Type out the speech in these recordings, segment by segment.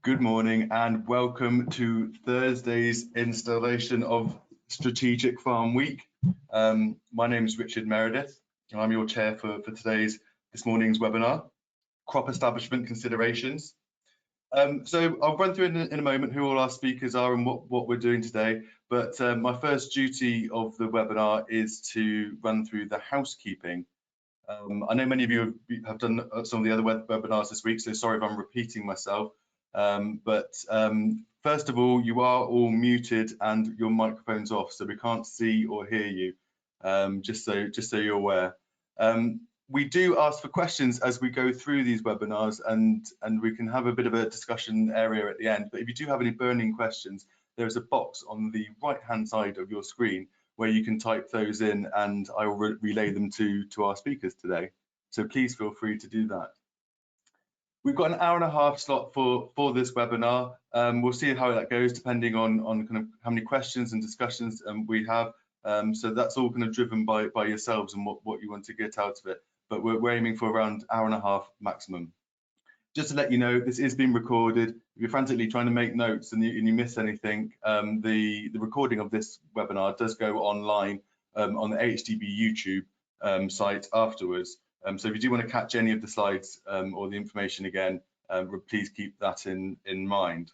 Good morning and welcome to Thursday's installation of Strategic Farm Week. My name is Richard Meredith and I'm your chair for this morning's webinar, Crop Establishment Considerations. So I'll run through in a moment who all our speakers are and what we're doing today, but my first duty of the webinar is to run through the housekeeping. I know many of you have done some of the other webinars this week, so sorry if I'm repeating myself. First of all, you are all muted and your microphone's off, so we can't see or hear you, just so you're aware. We do ask for questions as we go through these webinars, and we can have a bit of a discussion area at the end, but if you do have any burning questions, there's a box on the right hand side of your screen where you can type those in and I will relay them to our speakers today. So please feel free to do that. We've got an hour and a half slot for this webinar. We'll see how that goes depending on kind of how many questions and discussions we have. So that's all kind of driven by yourselves and what you want to get out of it. But we're aiming for around hour and a half maximum. Just to let you know, this is being recorded. If you're frantically trying to make notes and you miss anything, the recording of this webinar does go online on the AHDB YouTube site afterwards. So if you do want to catch any of the slides or the information again, please keep that in mind.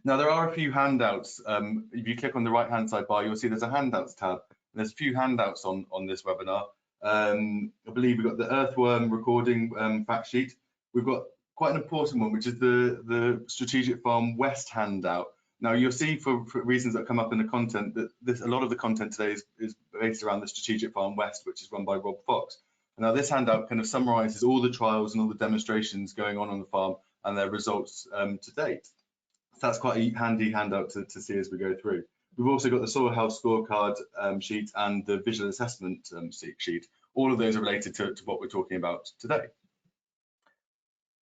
Now, there are a few handouts. If you click on the right hand side bar, you'll see there's a handouts tab. There's a few handouts on this webinar. I believe we've got the earthworm recording fact sheet. We've got quite an important one, which is the Strategic Farm West handout. Now, you'll see for reasons that come up in the content that a lot of the content today is based around the Strategic Farm West, which is run by Rob Fox. Now, this handout kind of summarises all the trials and all the demonstrations going on the farm and their results to date. So that's quite a handy handout to see as we go through. We've also got the soil health scorecard sheet and the visual assessment sheet. All of those are related to what we're talking about today.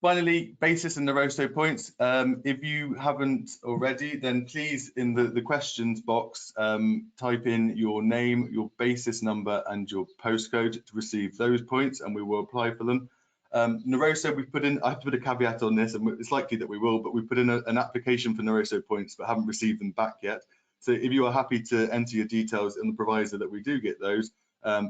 Finally, basis and Noroso points. If you haven't already, then please, in the questions box, type in your name, your basis number, and your postcode to receive those points, and we will apply for them. Noroso, we've put in, I have to put a caveat on this, and it's likely that we will, but we've put in an application for Noroso points, but haven't received them back yet. So if you are happy to enter your details in the proviso that we do get those,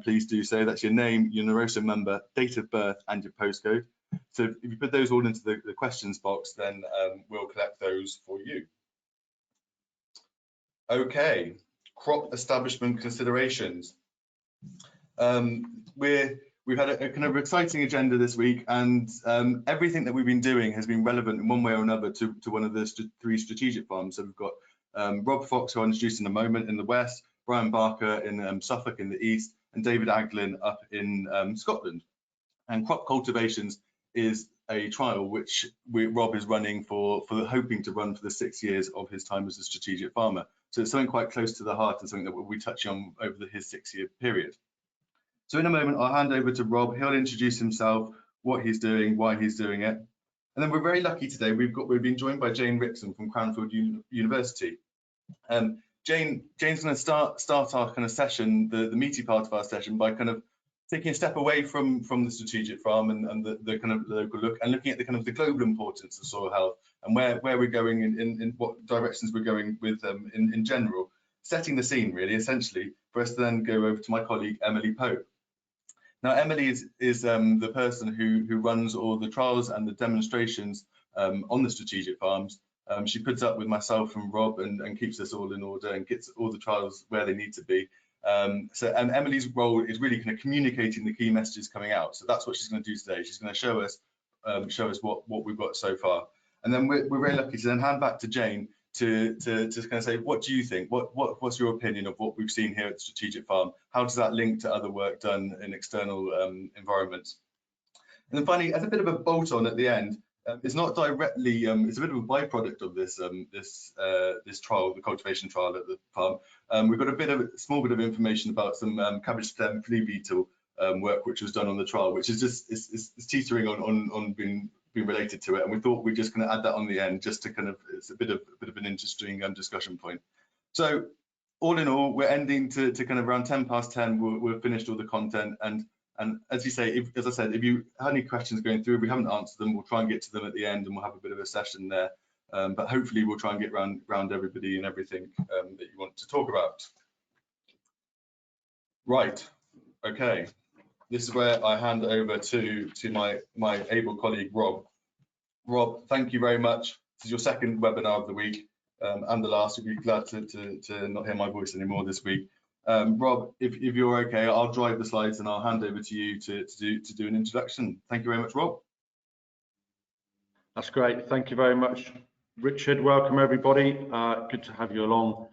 please do so. That's your name, your Noroso number, date of birth, and your postcode. So if you put those all into the questions box, then we'll collect those for you. Okay, crop establishment considerations. We've had a kind of exciting agenda this week, and everything that we've been doing has been relevant in one way or another to one of the three strategic farms. So we've got Rob Fox, who I'll introduce in a moment, in the west, Brian Barker in Suffolk in the east, and David Aglin up in Scotland. And crop cultivations is a trial which Rob is running hoping to run for the 6 years of his time as a strategic farmer. So it's something quite close to the heart and something that we'll be touching on over his 6-year period. So in a moment, I'll hand over to Rob. He'll introduce himself, what he's doing, why he's doing it. And then we're very lucky today. We've been joined by Jane Rickson from Cranfield University. Jane's going to start our kind of session, the meaty part of our session, by kind of taking a step away from the strategic farm and the kind of local look, and looking at the kind of the global importance of soil health and where we're going in what directions we're going with in general, setting the scene really essentially for us to then go over to my colleague Emily Pope. Now, Emily is the person who runs all the trials and the demonstrations on the strategic farms. She puts up with myself and Rob and keeps us all in order and gets all the trials where they need to be. And Emily's role is really kind of communicating the key messages coming out. So that's what she's going to do today. She's going to show us what we've got so far. And then we're very lucky to then hand back to Jane to kind of say, what do you think? What's your opinion of what we've seen here at the Strategic Farm? How does that link to other work done in external environments? And then finally, as a bit of a bolt-on at the end, it's not directly, it's a bit of a byproduct of this this trial, the cultivation trial at the farm. We've got a small bit of information about some cabbage stem flea beetle work which was done on the trial, which is just it's teetering on being related to it, and we thought we're just going to add that on the end just to kind of, it's a bit of an interesting discussion point. So all in all, we're ending to kind of around 10:10. We've finished all the content, and as you say, as I said, if you had any questions going through, if we haven't answered them, we'll try and get to them at the end, and we'll have a bit of a session there but hopefully we'll try and get round everybody and everything that you want to talk about. Right, okay. This is where I hand over to my able colleague, Rob. Rob, thank you very much. This is your second webinar of the week and the last. You'll be glad to not hear my voice anymore this week. Rob, if you're okay, I'll drive the slides and I'll hand over to you to do an introduction. Thank you very much, Rob. That's great. Thank you very much, Richard. Welcome, everybody. Good to have you along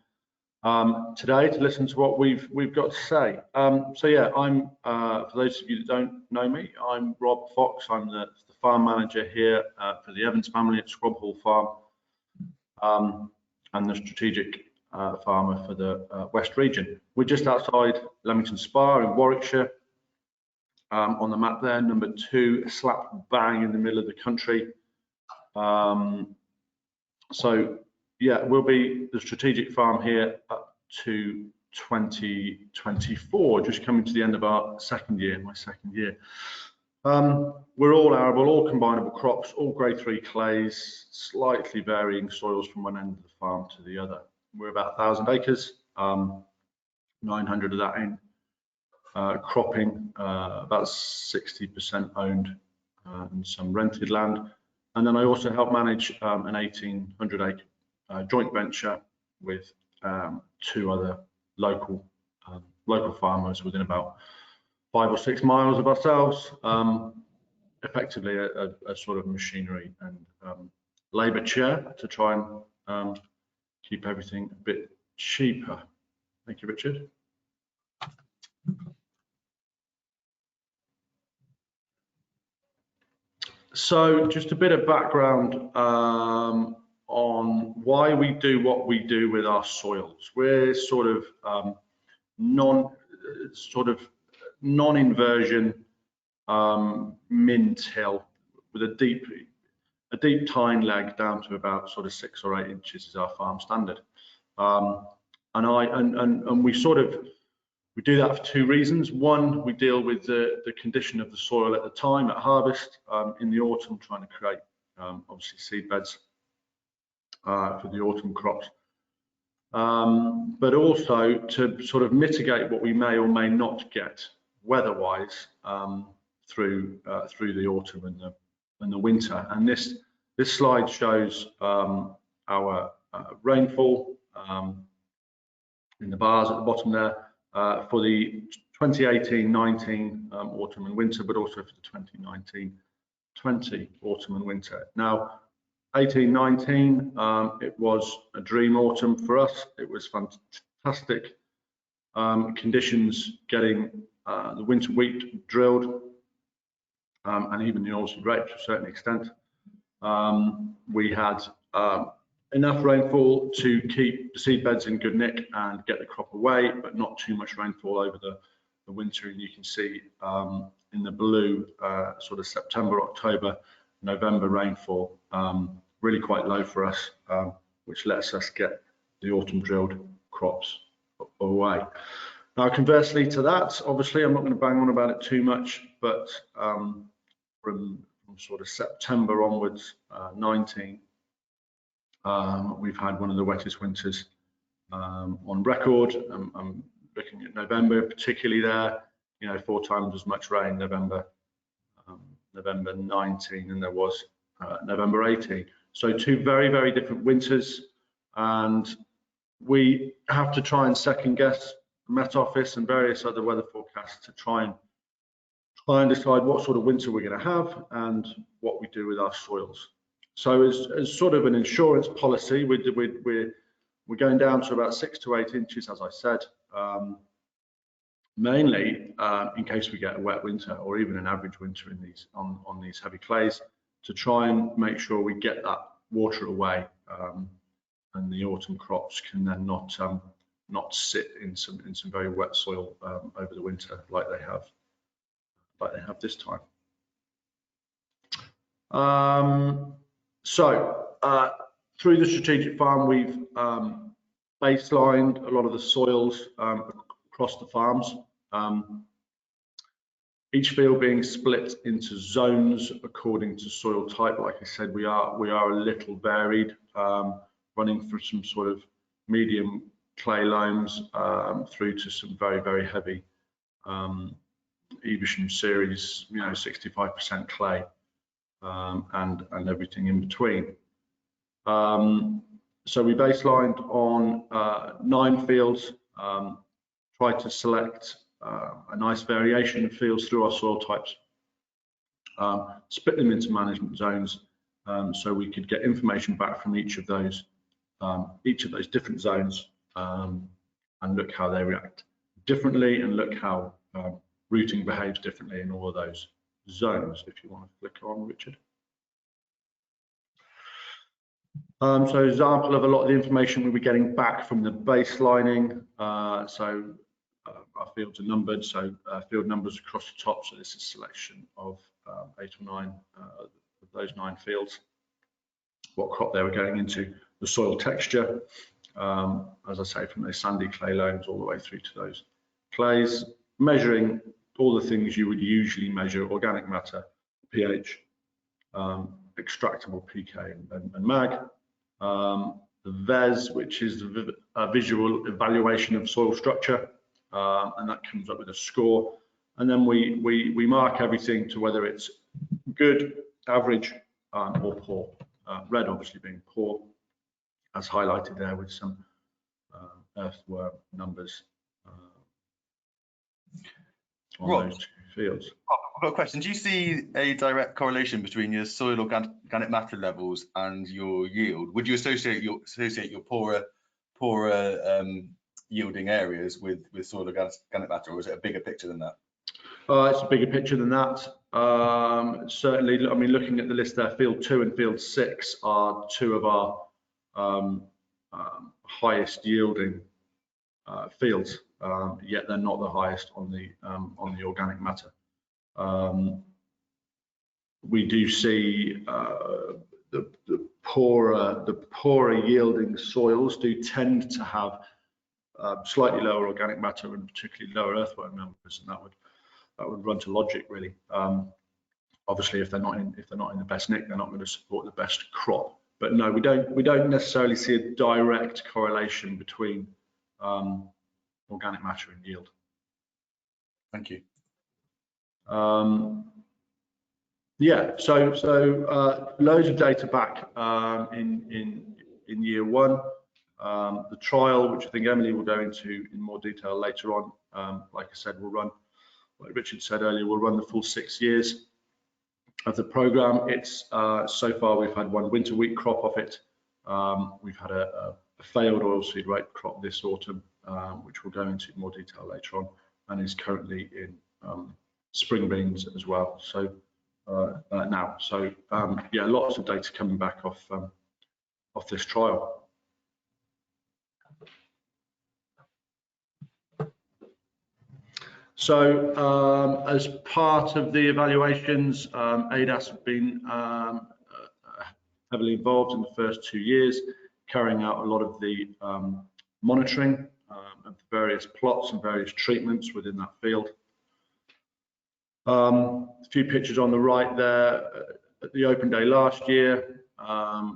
today to listen to what we've got to say. So yeah, I'm for those of you that don't know me, I'm Rob Fox. I'm the farm manager here for the Evans family at Scrub Hall Farm, and the strategic farmer for the West region. We're just outside Leamington Spa in Warwickshire. On the map there, number 2, slap bang in the middle of the country. So yeah, we'll be the strategic farm here up to 2024, just coming to the end of our second year, my second year. We're all arable, all combinable crops, all grade 3 clays, slightly varying soils from one end of the farm to the other. We're about 1,000 acres, 900 of that in cropping, about 60% owned and some rented land. And then I also help manage an 1,800 acre joint venture with 2 other local farmers within about 5 or 6 miles of ourselves. Effectively a sort of machinery and labour chair to try and keep everything a bit cheaper. Thank you, Richard. So just a bit of background on why we do what we do with our soils. We're sort of non-inversion min-till with a deep tine leg down to about sort of 6 or 8 inches is our farm standard. And we do that for 2 reasons. One, we deal with the condition of the soil at the time at harvest, in the autumn, trying to create obviously seed beds for the autumn crops, but also to sort of mitigate what we may or may not get weather-wise through the autumn and the winter. And this slide shows our rainfall in the bars at the bottom there. For the 2018-19 autumn and winter, but also for the 2019-20 autumn and winter. Now, 18-19, it was a dream autumn for us. It was fantastic conditions getting the winter wheat drilled, and even the oilseed rape to a certain extent. We had enough rainfall to keep the seed beds in good nick and get the crop away, but not too much rainfall over the winter. And you can see in the blue sort of September, October, November rainfall, really quite low for us, which lets us get the autumn drilled crops away. Now, conversely to that, obviously, I'm not going to bang on about it too much, but from sort of September onwards, 19, we've had one of the wettest winters on record. I'm looking at November, particularly there, 4 times as much rain November 19 than there was November 18. So 2 very, very different winters, and we have to try and second guess the Met Office and various other weather forecasts to try and decide what sort of winter we're going to have and what we do with our soils. So as sort of an insurance policy, we're going down to about 6 to 8 inches, as I said, mainly in case we get a wet winter or even an average winter in on these heavy clays, to try and make sure we get that water away, and the autumn crops can then not sit in some very wet soil over the winter like they have this time. So through the strategic farm, we've baselined a lot of the soils across the farms. Each field being split into zones according to soil type. Like I said, we are a little varied, running through some sort of medium clay loams through to some very heavy Evesham series, 65% clay, and everything in between. So we baselined on 9 fields, tried to select a nice variation of fields through our soil types, split them into management zones, so we could get information back from each of those different zones, and look how they react differently, and look how rooting behaves differently in all of those zones. If you want to flick on, Richard. So example of a lot of the information we'll be getting back from the baselining. Our fields are numbered, so field numbers across the top. So this is a selection of 8 or 9 of those 9 fields. What crop they were going into, the soil texture, as I say, from those sandy clay loams all the way through to those clays, measuring all the things you would usually measure: organic matter, pH, extractable PK and mag, the VES, which is a visual evaluation of soil structure, and that comes up with a score. And then we mark everything to whether it's good, average, or poor. Red obviously being poor, as highlighted there with some earthworm numbers on those 2 fields. I've got a question. Do you see a direct correlation between your soil organic matter levels and your yield? Would you associate your poorer yielding areas with soil organic matter, or is it a bigger picture than that? It's a bigger picture than that. Certainly, I mean, looking at the list there, field 2 and field 6 are 2 of our highest yielding fields, yet they're not the highest on the organic matter. We do see the poorer yielding soils do tend to have slightly lower organic matter and particularly lower earthworm numbers, and that would run to logic, really. Obviously, if they're not in the best nick, they're not going to support the best crop. But no, we don't necessarily see a direct correlation between organic matter and yield. Thank you. Yeah, so loads of data back in year 1. The trial, which I think Emily will go into in more detail later on, like I said, we'll run, like Richard said earlier, we'll run the full 6 years of the program. It's so far we've had 1 winter wheat crop off it. We've had a failed oilseed rape crop this autumn, which we'll go into more detail later on, and is currently in spring beans as well. So now, so yeah, lots of data coming back off this trial. So as part of the evaluations, ADAS have been heavily involved in the first 2 years, carrying out a lot of the monitoring of the various plots and various treatments within that field. A few pictures on the right there. At the open day last year,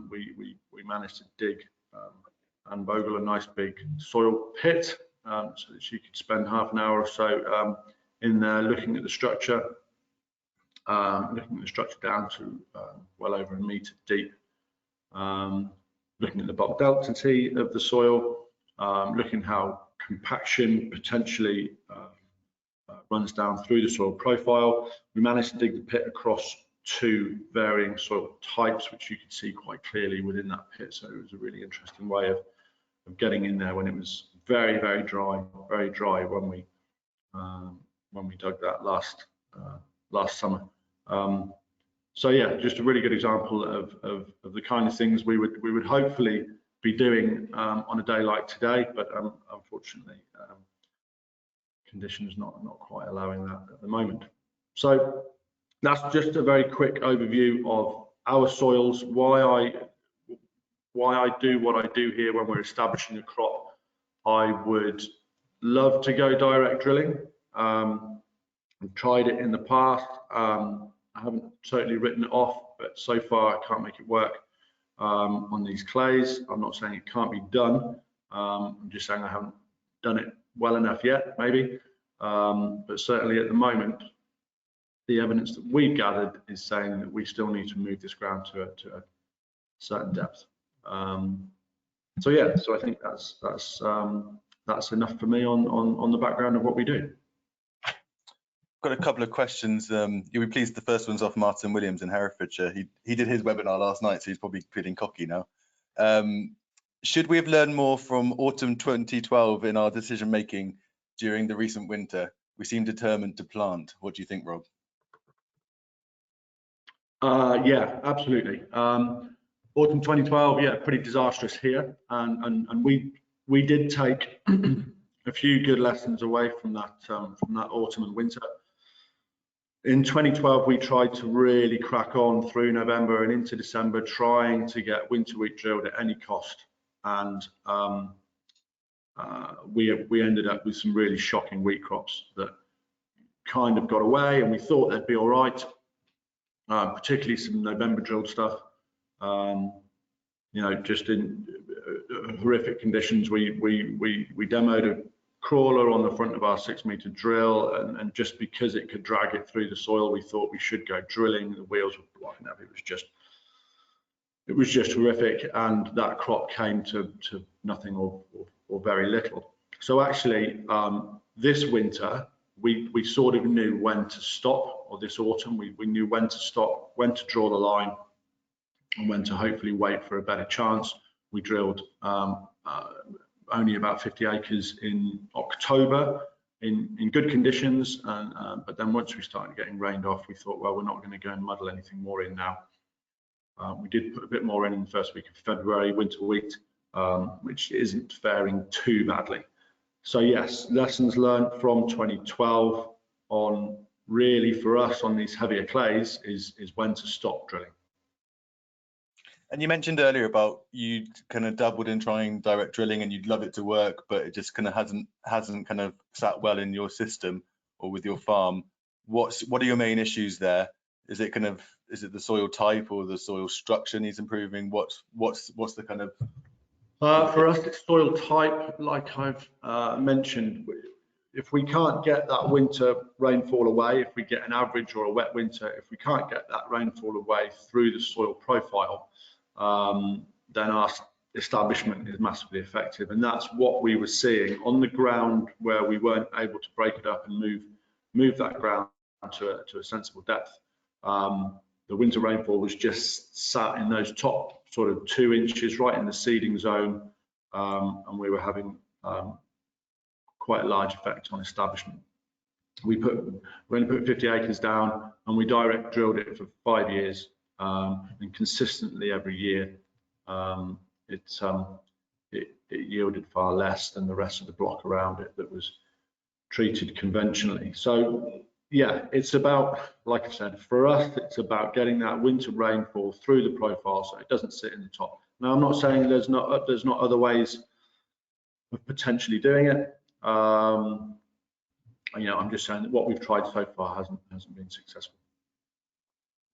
we managed to dig and bogle a nice big soil pit, so that she could spend half an hour or so in there looking at the structure, down to well over 1 metre deep, looking at the bulk density of the soil, looking how compaction potentially runs down through the soil profile. We managed to dig the pit across 2 varying soil types, which you could see quite clearly within that pit. So it was a really interesting way of getting in there when it was very dry when we dug that last summer. So yeah, just a really good example of the kind of things we would hopefully be doing on a day like today, but unfortunately conditions not quite allowing that at the moment. So that's just a very quick overview of our soils, why I do what I do here when we're establishing a crop. I would love to go direct drilling. We've tried it in the past. I haven't totally written it off, but so far I can't make it work on these clays. I'm not saying it can't be done. I'm just saying I haven't done it well enough yet, maybe. But certainly at the moment, the evidence that we've gathered is saying that we still need to move this ground to a certain depth. So yeah, so I think that's enough for me on the background of what we do. Got a couple of questions. You'll be pleased the first one's off Martin Williams in Herefordshire. He did his webinar last night, so he's probably feeling cocky now. Should we have learned more from autumn 2012 in our decision making during the recent winter? We seem determined to plant. What do you think, Rob? Yeah, absolutely. Autumn 2012, yeah, pretty disastrous here, and we did take a few good lessons away from that autumn and winter. In 2012, we tried to really crack on through November and into December, trying to get winter wheat drilled at any cost, and we ended up with some really shocking wheat crops that kind of got away, and we thought they'd be all right, particularly some November drilled stuff. You know, just in horrific conditions. We demoed a crawler on the front of our 6-meter drill, and just because it could drag it through the soil, we thought we should go drilling. The wheels were blocking up. It was just horrific, and that crop came to nothing or very little. So actually, this winter we sort of knew when to stop, or this autumn we knew when to stop, when to draw the line, and when to hopefully wait for a better chance. We drilled only about 50 acres in October in good conditions, but then once we started getting rained off, we thought, well, we're not going to go and muddle anything more in now. We did put a bit more in the first week of February, winter wheat, which isn't faring too badly. So yes, lessons learned from 2012 on, really for us on these heavier clays is when to stop drilling. And you mentioned earlier about you kind of dabbled in trying direct drilling and you'd love it to work, but it just kind of hasn't kind of sat well in your system or with your farm. What are your main issues there? Is it the soil type or the soil structure needs improving? What's the kind of for us, it's soil type, like I've mentioned. If we can't get that winter rainfall away, if we get an average or a wet winter, if we can't get that rainfall away through the soil profile, then our establishment is massively effective. And that's what we were seeing on the ground where we weren't able to break it up and move that ground to a sensible depth. The winter rainfall was just sat in those top sort of 2 inches right in the seeding zone, and we were having quite a large effect on establishment. We only put 50 acres down, and we direct drilled it for 5 years, and consistently every year it yielded far less than the rest of the block around it that was treated conventionally. So yeah, it's about, like I said, for us, it's about getting that winter rainfall through the profile so it doesn't sit in the top. Now, I'm not saying there's not other ways of potentially doing it. You know, I'm just saying that what we've tried so far hasn't been successful.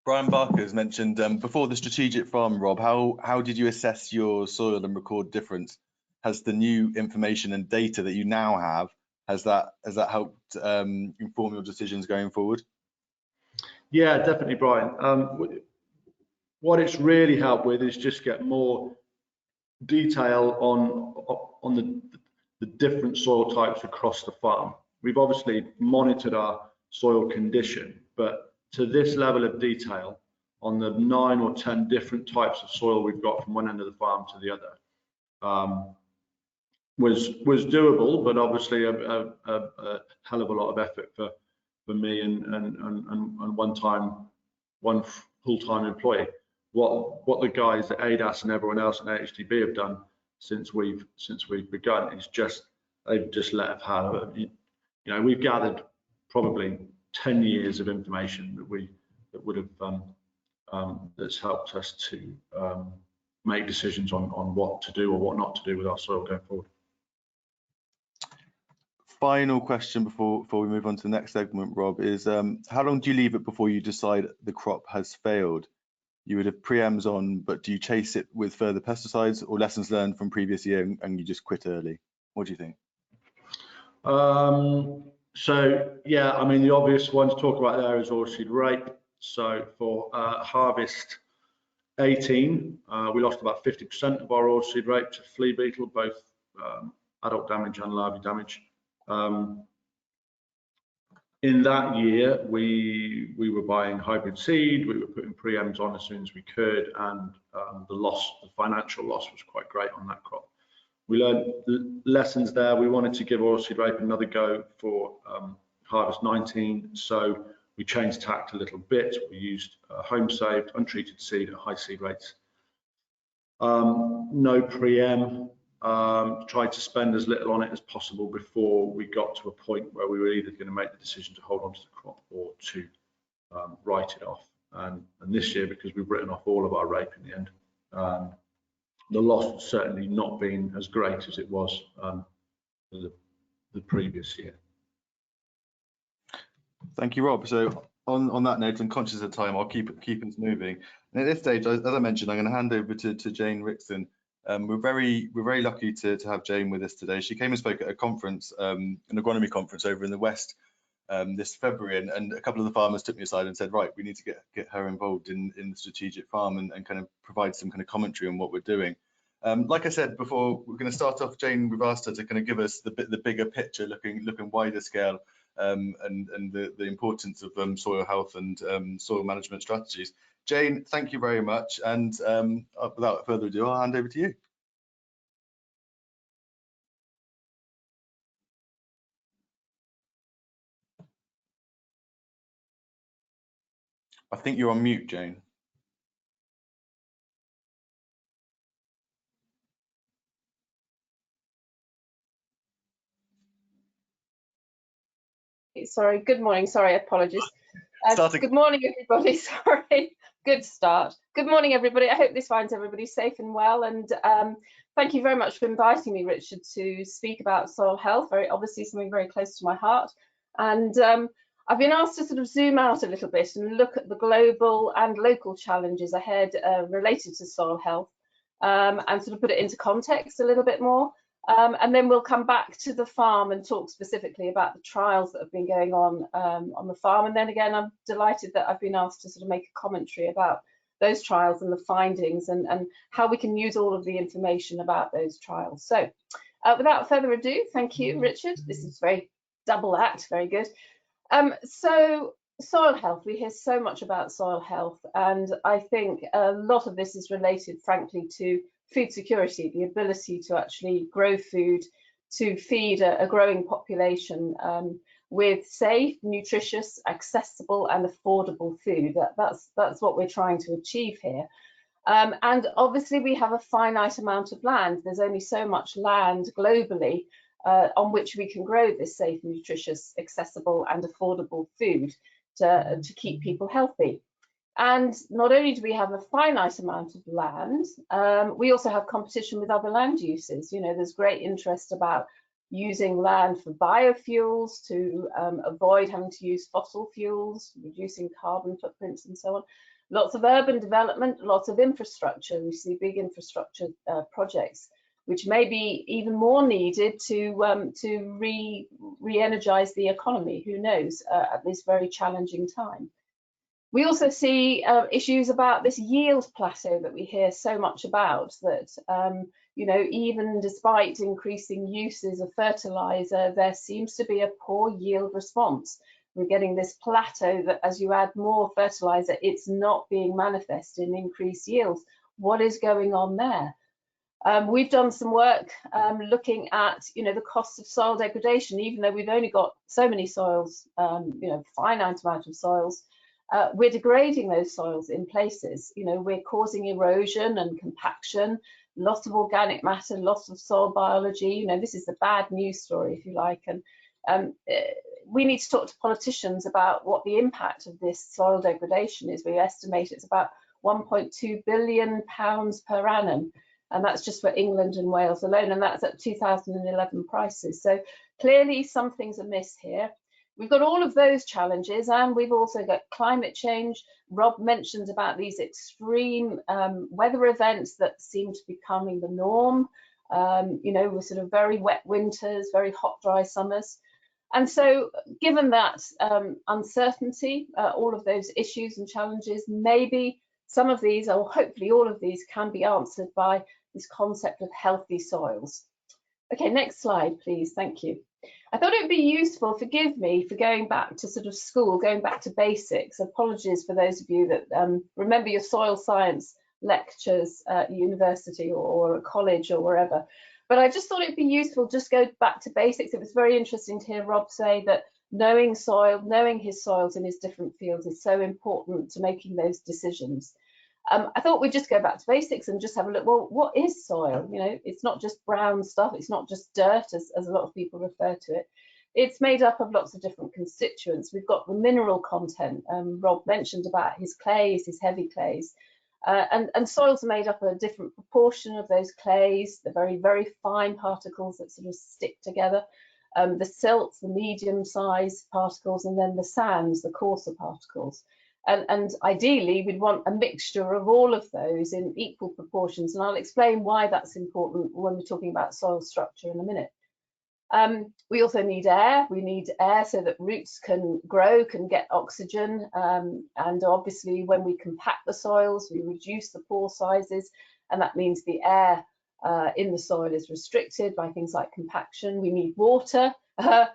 Brian Barker has mentioned before the strategic farm, Rob, how did you assess your soil and record difference? Has the new information and data that you now have, has that helped inform your decisions going forward? Yeah, definitely, Brian. What it's really helped with is just get more detail on the different soil types across the farm. We've obviously monitored our soil condition, but to this level of detail on the 9 or 10 different types of soil we've got from one end of the farm to the other was doable, but obviously a hell of a lot of effort for me and one full-time employee. What the guys at ADAS and everyone else at AHDB have done since we've begun is they've just let us have, you know, we've gathered probably 10 years of information that would have that's helped us to make decisions on what to do or what not to do with our soil going forward. final question before we move on to the next segment, Rob, is how long do you leave it before you decide the crop has failed? You would have preems on, but do you chase it with further pesticides or lessons learned from previous year and you just quit early? What do you think? So yeah, I mean, the obvious one to talk about there is oilseed rape. So for harvest 18, we lost about 50% of our oilseed rape to flea beetle, both adult damage and larvae damage. In that year, we were buying hybrid seed, we were putting preems on as soon as we could, and the financial loss was quite great on that crop. We learned lessons there. We wanted to give oilseed rape another go for harvest 19, so we changed tact a little bit. We used home saved, untreated seed at high seed rates. No preem. Tried to spend as little on it as possible before we got to a point where we were either going to make the decision to hold on to the crop or to write it off. And this year, because we've written off all of our rape in the end, the loss has certainly not been as great as it was the previous year. Thank you, Rob. So on that note, and conscious of time, I'll keep us moving. And at this stage, as I mentioned, I'm going to hand over to Jane Rickson. We're very lucky to have Jane with us today. She came and spoke at a conference, an agronomy conference over in the West this February, and a couple of the farmers took me aside and said, right, we need to get her involved in the strategic farm and kind of provide some kind of commentary on what we're doing. Like I said before, we're going to start off. Jane, we've asked her to kind of give us the bigger picture, looking wider scale, and the importance of soil health and soil management strategies. Jane, thank you very much, and without further ado, I'll hand over to you. I think you're on mute, Jane. Sorry, good morning. Sorry, apologies. Good morning, everybody. Sorry, good start. Good morning, everybody. I hope this finds everybody safe and well. And thank you very much for inviting me, Richard, to speak about soil health. Obviously something very close to my heart. And I've been asked to sort of zoom out a little bit and look at the global and local challenges ahead related to soil health, and sort of put it into context a little bit more. And then we'll come back to the farm and talk specifically about the trials that have been going on the farm. And then again, I'm delighted that I've been asked to sort of make a commentary about those trials and the findings and how we can use all of the information about those trials. So without further ado, thank you, Richard. This is very double act, very good. So soil health, we hear so much about soil health, and I think a lot of this is related, frankly, to food security, the ability to actually grow food to feed a growing population with safe, nutritious, accessible and affordable food. That's what we're trying to achieve here. And obviously we have a finite amount of land. There's only so much land globally on which we can grow this safe, nutritious, accessible and affordable food to keep people healthy. And not only do we have a finite amount of land, we also have competition with other land uses. You know, there's great interest about using land for biofuels to avoid having to use fossil fuels, reducing carbon footprints and so on. Lots of urban development, lots of infrastructure. We see big infrastructure projects, which may be even more needed to re-energize the economy, who knows, at this very challenging time. We also see issues about this yield plateau that we hear so much about, that, you know, even despite increasing uses of fertilizer, there seems to be a poor yield response. We're getting this plateau that as you add more fertilizer, it's not being manifested in increased yields. What is going on there? We've done some work looking at, you know, the cost of soil degradation, even though we've only got so many soils, you know, finite amount of soils. We're degrading those soils in places. You know, we're causing erosion and compaction, loss of organic matter, loss of soil biology. You know, this is the bad news story, if you like. And we need to talk to politicians about what the impact of this soil degradation is. We estimate it's about £1.2 billion per annum. and that's just for England and Wales alone, and that's at 2011 prices. So clearly something's amiss here. We've got all of those challenges, and we've also got climate change. Rob mentioned about these extreme weather events that seem to be becoming the norm. You know, with sort of very wet winters, very hot, dry summers. And so given that uncertainty, all of those issues and challenges, maybe some of these, or hopefully all of these, can be answered by this concept of healthy soils. Okay, next slide, please. Thank you. I thought it would be useful, forgive me for going back to sort of school, going back to basics. Apologies for those of you that remember your soil science lectures at university or at college or wherever. But I just thought it'd be useful just go back to basics. It was very interesting to hear Rob say that knowing soil, knowing his soils in his different fields is so important to making those decisions. I thought we'd just go back to basics and just have a look. Well, what is soil? You know, it's not just brown stuff. It's not just dirt, as a lot of people refer to it. It's made up of lots of different constituents. We've got the mineral content. Rob mentioned about his clays, his heavy clays. And soils are made up of a different proportion of those clays, the very, very fine particles that sort of stick together, the silts, the medium-sized particles, and then the sands, the coarser particles. And ideally, we'd want a mixture of all of those in equal proportions. And I'll explain why that's important when we're talking about soil structure in a minute. We also need air. We need air so that roots can grow, can get oxygen. And obviously, when we compact the soils, we reduce the pore sizes. And that means the air in the soil is restricted by things like compaction. We need water.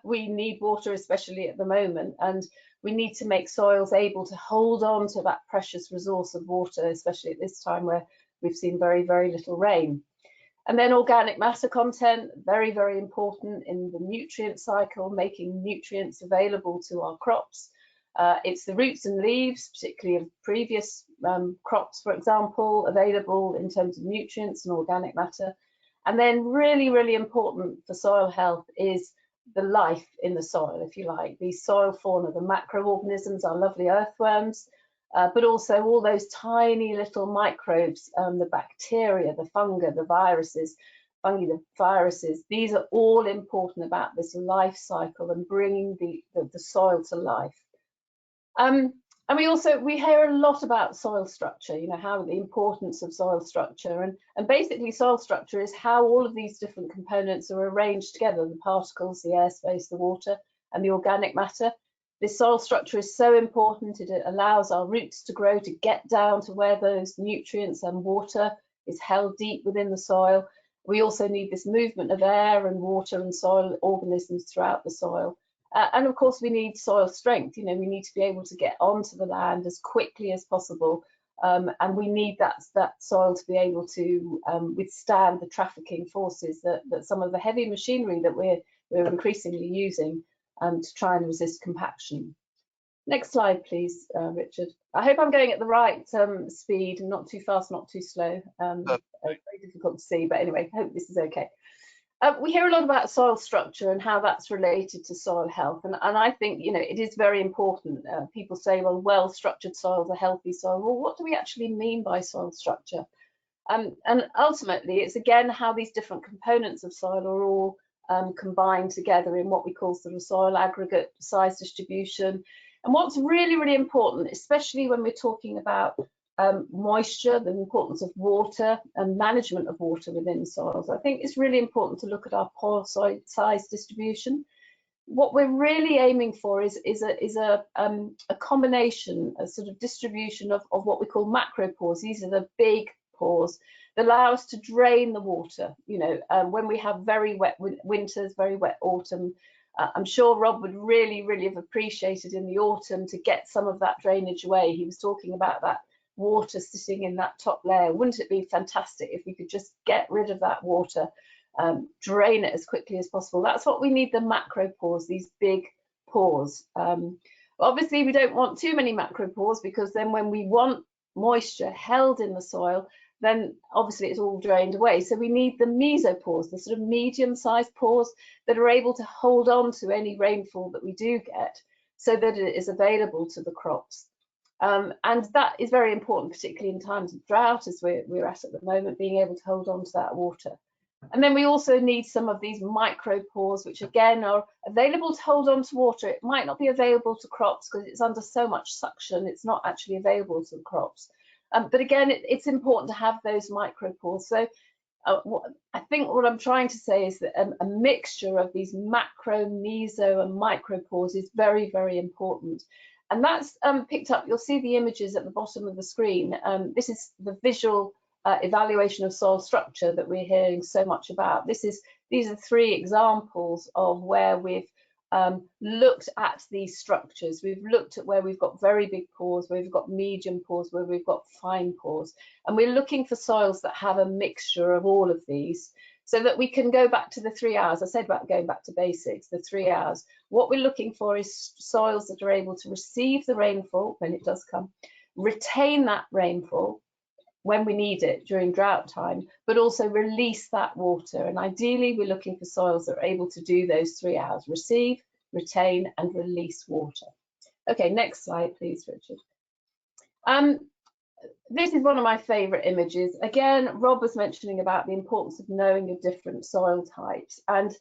We need water, especially at the moment. And we need to make soils able to hold on to that precious resource of water, especially at this time where we've seen very, very little rain. And then organic matter content, very, very important in the nutrient cycle, making nutrients available to our crops. It's the roots and leaves, particularly of previous crops, for example, available in terms of nutrients and organic matter. And then really, really important for soil health is the life in the soil, if you like. These soil fauna, the macroorganisms, our lovely earthworms, but also all those tiny little microbes, the bacteria, the fungi, the viruses, these are all important about this life cycle and bringing the soil to life. And we hear a lot about soil structure, you know, how the importance of soil structure, and basically soil structure is how all of these different components are arranged together, the particles, the airspace, the water, and the organic matter. This soil structure is so important. It allows our roots to grow, to get down to where those nutrients and water is held deep within the soil. We also need this movement of air and water and soil organisms throughout the soil. And of course, we need soil strength. You know, we need to be able to get onto the land as quickly as possible. And we need that soil to be able to withstand the trafficking forces that some of the heavy machinery that we're increasingly using to try and resist compaction. Next slide, please, Richard. I hope I'm going at the right speed, not too fast, not too slow. Very difficult to see, but anyway, I hope this is okay. We hear a lot about soil structure and how that's related to soil health, and I think, you know, it is very important. People say, well, structured soils are healthy soil. Well, what do we actually mean by soil structure? And ultimately, it's again how these different components of soil are all combined together in what we call sort of soil aggregate size distribution. And what's really, really important, especially when we're talking about moisture, the importance of water and management of water within soils, I think it's really important to look at our pore size distribution. What we're really aiming for is a combination, a sort of distribution of what we call macro pores. These are the big pores that allow us to drain the water. You know, when we have very wet winters, very wet autumn, I'm sure Rob would really, really have appreciated in the autumn to get some of that drainage away. He was talking about that water sitting in that top layer. Wouldn't it be fantastic if we could just get rid of that water, drain it as quickly as possible? That's what we need, the macro pores, these big pores. Obviously, we don't want too many macro pores, because then when we want moisture held in the soil, then obviously it's all drained away. So we need the mesopores, the sort of medium-sized pores that are able to hold on to any rainfall that we do get, so that it is available to the crops. And that is very important, particularly in times of drought, as we're at the moment, being able to hold on to that water. And then we also need some of these micropores, which again are available to hold on to water. It might not be available to crops because it's under so much suction, it's not actually available to the crops. But again, it's important to have those micropores. So I think what I'm trying to say is that a mixture of these macro, meso and micropores is very, very important. And that's picked up, you'll see the images at the bottom of the screen. This is the visual evaluation of soil structure that we're hearing so much about. These are 3 examples of where we've looked at these structures. We've looked at where we've got very big pores, where we've got medium pores, where we've got fine pores. And we're looking for soils that have a mixture of all of these so that we can go back to the 3 hours. I said about going back to basics, the 3 hours. What we're looking for is soils that are able to receive the rainfall when it does come, retain that rainfall when we need it during drought time, but also release that water. And ideally, we're looking for soils that are able to do those 3 hours: receive, retain, and release water. Okay, next slide, please, Richard. This is one of my favourite images. Again, Rob was mentioning about the importance of knowing your different soil types. And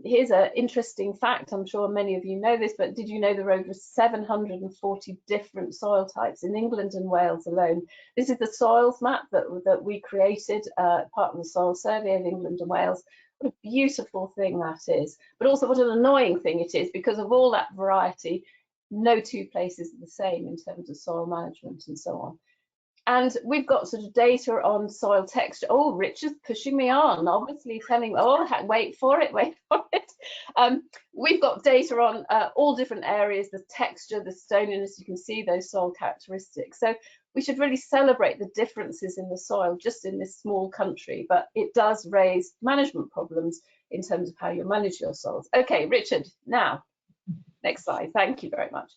here's an interesting fact. I'm sure many of you know this, but did you know there are over 740 different soil types in England and Wales alone? This is the soils map that we created, part of the Soil Survey of England and Wales. What a beautiful thing that is, but also what an annoying thing it is, because of all that variety, no 2 places are the same in terms of soil management and so on. And we've got sort of data on soil texture. Oh, Richard's pushing me on, obviously telling me, oh, wait for it. We've got data on all different areas, the texture, the stoniness. You can see those soil characteristics. So we should really celebrate the differences in the soil just in this small country, but it does raise management problems in terms of how you manage your soils. Okay, Richard, now, next slide. Thank you very much.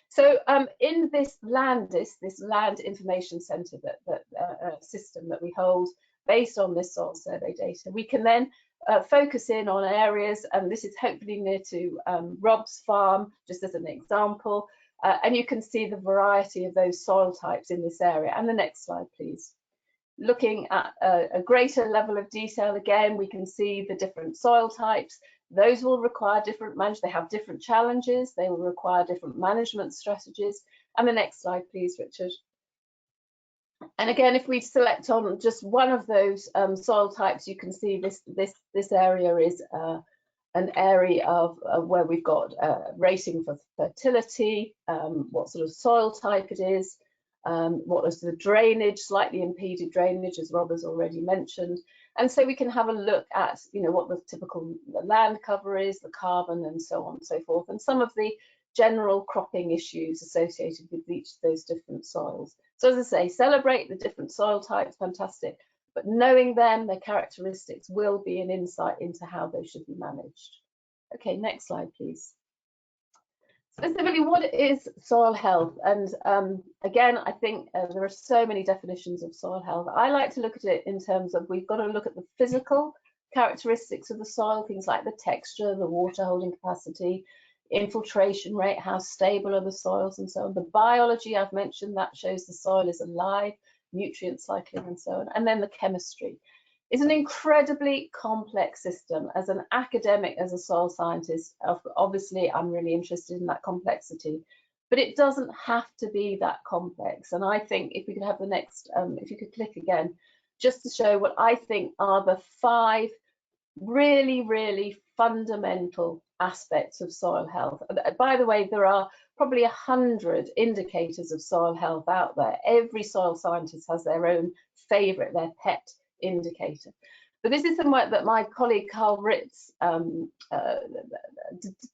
So in this Landis, this land information centre system that we hold based on this soil survey data, we can then focus in on areas, and this is hopefully near to Rob's farm, just as an example, and you can see the variety of those soil types in this area. And the next slide, please. Looking at a greater level of detail, again, we can see the different soil types. Those will require different management. They have different challenges. They will require different management strategies. And the next slide, please, Richard. And again, if we select on just one of those soil types, you can see this area is an area of where we've got rating for fertility, what sort of soil type it is, what is the drainage, slightly impeded drainage, as Rob has already mentioned. And so we can have a look at, what the typical land cover is, the carbon, and so on and so forth, and some of the general cropping issues associated with each of those different soils. So as I say, celebrate the different soil types, fantastic, but knowing them, their characteristics, will be an insight into how they should be managed. Okay, next slide, please. Specifically, what is soil health? And again, I think there are so many definitions of soil health. I like to look at it in terms of, we've got to look at the physical characteristics of the soil, things like the texture, the water holding capacity, infiltration rate, how stable are the soils, and so on. The biology, I've mentioned, that shows the soil is alive, nutrient cycling, and so on. And then the chemistry. It's an incredibly complex system. As an academic, as a soil scientist, obviously I'm really interested in that complexity, but it doesn't have to be that complex. And I think if we could have the next, if you could click again, just to show what I think are the 5 really, really fundamental aspects of soil health. By the way, there are probably 100 indicators of soil health out there. Every soil scientist has their own favorite, their pet indicator. But this is some work that my colleague Carl Ritz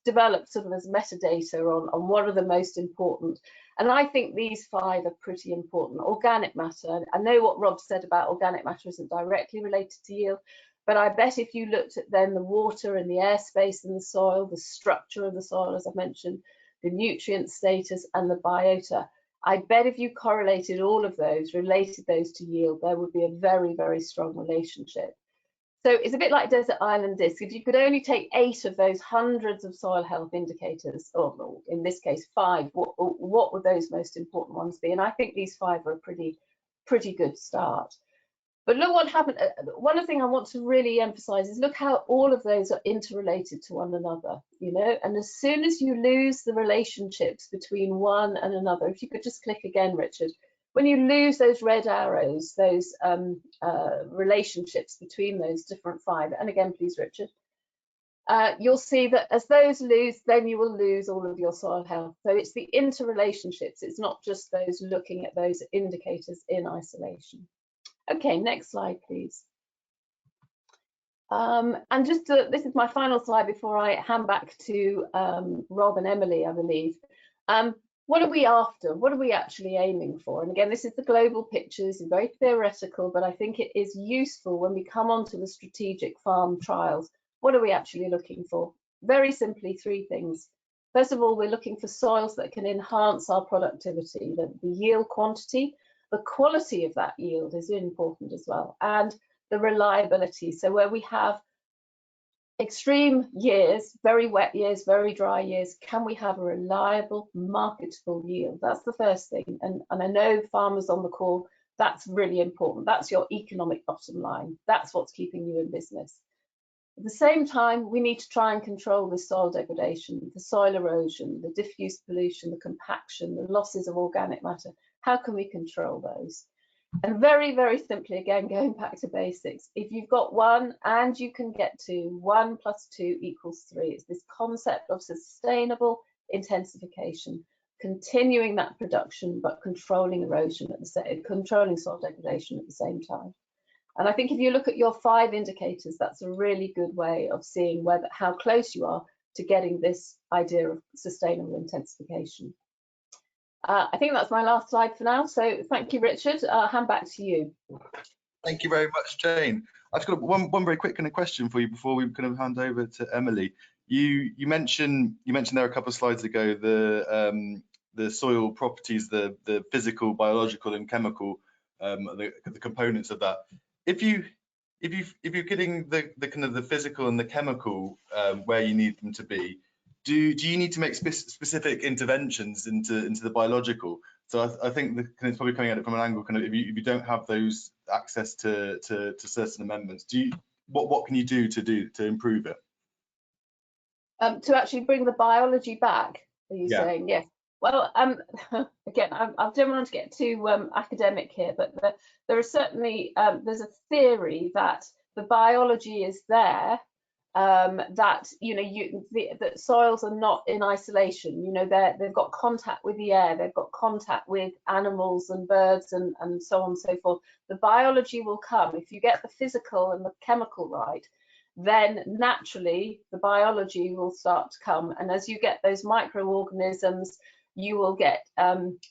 developed sort of as metadata on what are the most important. And I think these 5 are pretty important. Organic matter, I know what Rob said about organic matter isn't directly related to yield, but I bet if you looked at then the water and the airspace in the soil, the structure of the soil, as I mentioned, the nutrient status and the biota, I bet if you correlated all of those, related those to yield, there would be a very, very strong relationship. So it's a bit like desert island disc. If you could only take 8 of those hundreds of soil health indicators, or in this case 5, what would those most important ones be? And I think these 5 are a pretty good start. But look what happened. One thing I want to really emphasize is look how all of those are interrelated to one another, you know, and as soon as you lose the relationships between one and another, if you could just click again, Richard, when you lose those red arrows, those relationships between those different 5, and again, please, Richard, you'll see that as those lose, then you will lose all of your soil health. So it's the interrelationships. It's not just those looking at those indicators in isolation. Okay, next slide, please. And just this is my final slide before I hand back to Rob and Emily, I believe. What are we after? What are we actually aiming for? And again, this is the global pictures, it's very theoretical, but I think it is useful when we come onto the strategic farm trials. What are we actually looking for? Very simply, 3 things. First of all, we're looking for soils that can enhance our productivity, the yield quantity. The quality of that yield is important as well, and the reliability. So where we have extreme years, very wet years, very dry years, can we have a reliable, marketable yield? That's the first thing. And I know farmers on the call, that's really important. That's your economic bottom line. That's what's keeping you in business. At the same time, we need to try and control the soil degradation, the soil erosion, the diffuse pollution, the compaction, the losses of organic matter. How can we control those? And very, very simply, again, going back to basics, if you've got 1 and you can get to 1 + 2 = 3, it's this concept of sustainable intensification, continuing that production, but controlling erosion at the same, controlling soil degradation at the same time. And I think if you look at your 5 indicators, that's a really good way of seeing how close you are to getting this idea of sustainable intensification. I think that's my last slide for now. So thank you, Richard. I'll hand back to you. Thank you very much, Jane. I've got one very quick kind of question for you before we kind of hand over to Emily. You mentioned there a couple of slides ago the soil properties, the physical, biological, and chemical, the components of that. If you're getting the kind of the physical and the chemical where you need them to be, do you need to make specific interventions into the biological? So I think it's probably coming at it from an angle kind of if you don't have those access to certain amendments, what can you do to improve it? To actually bring the biology back, are you saying? Yes. Well, again, I don't want to get too academic here, but there are certainly there's a theory that the biology is there. That that soils are not in isolation. You know, they've got contact with the air, they've got contact with animals and birds and so on and so forth. The biology will come if you get the physical and the chemical right. Then naturally the biology will start to come, and as you get those microorganisms, you will get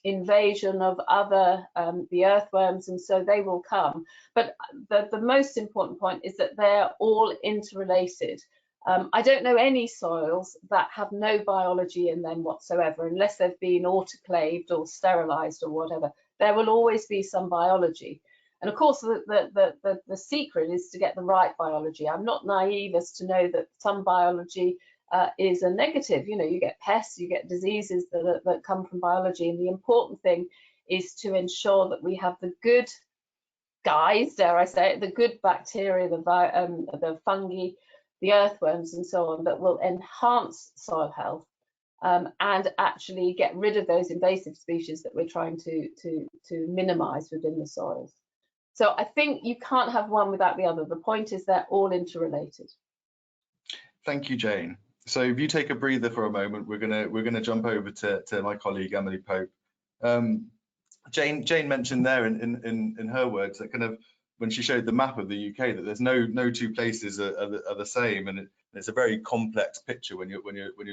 invasion of other the earthworms, and so they will come. But the most important point is that they're all interrelated. I don't know any soils that have no biology in them whatsoever, unless they've been autoclaved or sterilized or whatever. There will always be some biology. And of course, the secret is to get the right biology. I'm not naive as to know that some biology is a negative. You know, you get pests, you get diseases that come from biology, and the important thing is to ensure that we have the good guys, dare I say it, the good bacteria, the fungi, the earthworms, and so on, that will enhance soil health and actually get rid of those invasive species that we're trying to minimize within the soils. So I think you can't have one without the other. The point is they're all interrelated. Thank you, Jane. So if you take a breather for a moment, we're gonna jump over to my colleague Emily Pope. Jane mentioned there in her words that kind of when she showed the map of the UK that there's no 2 places are the same, and it's a very complex picture when you're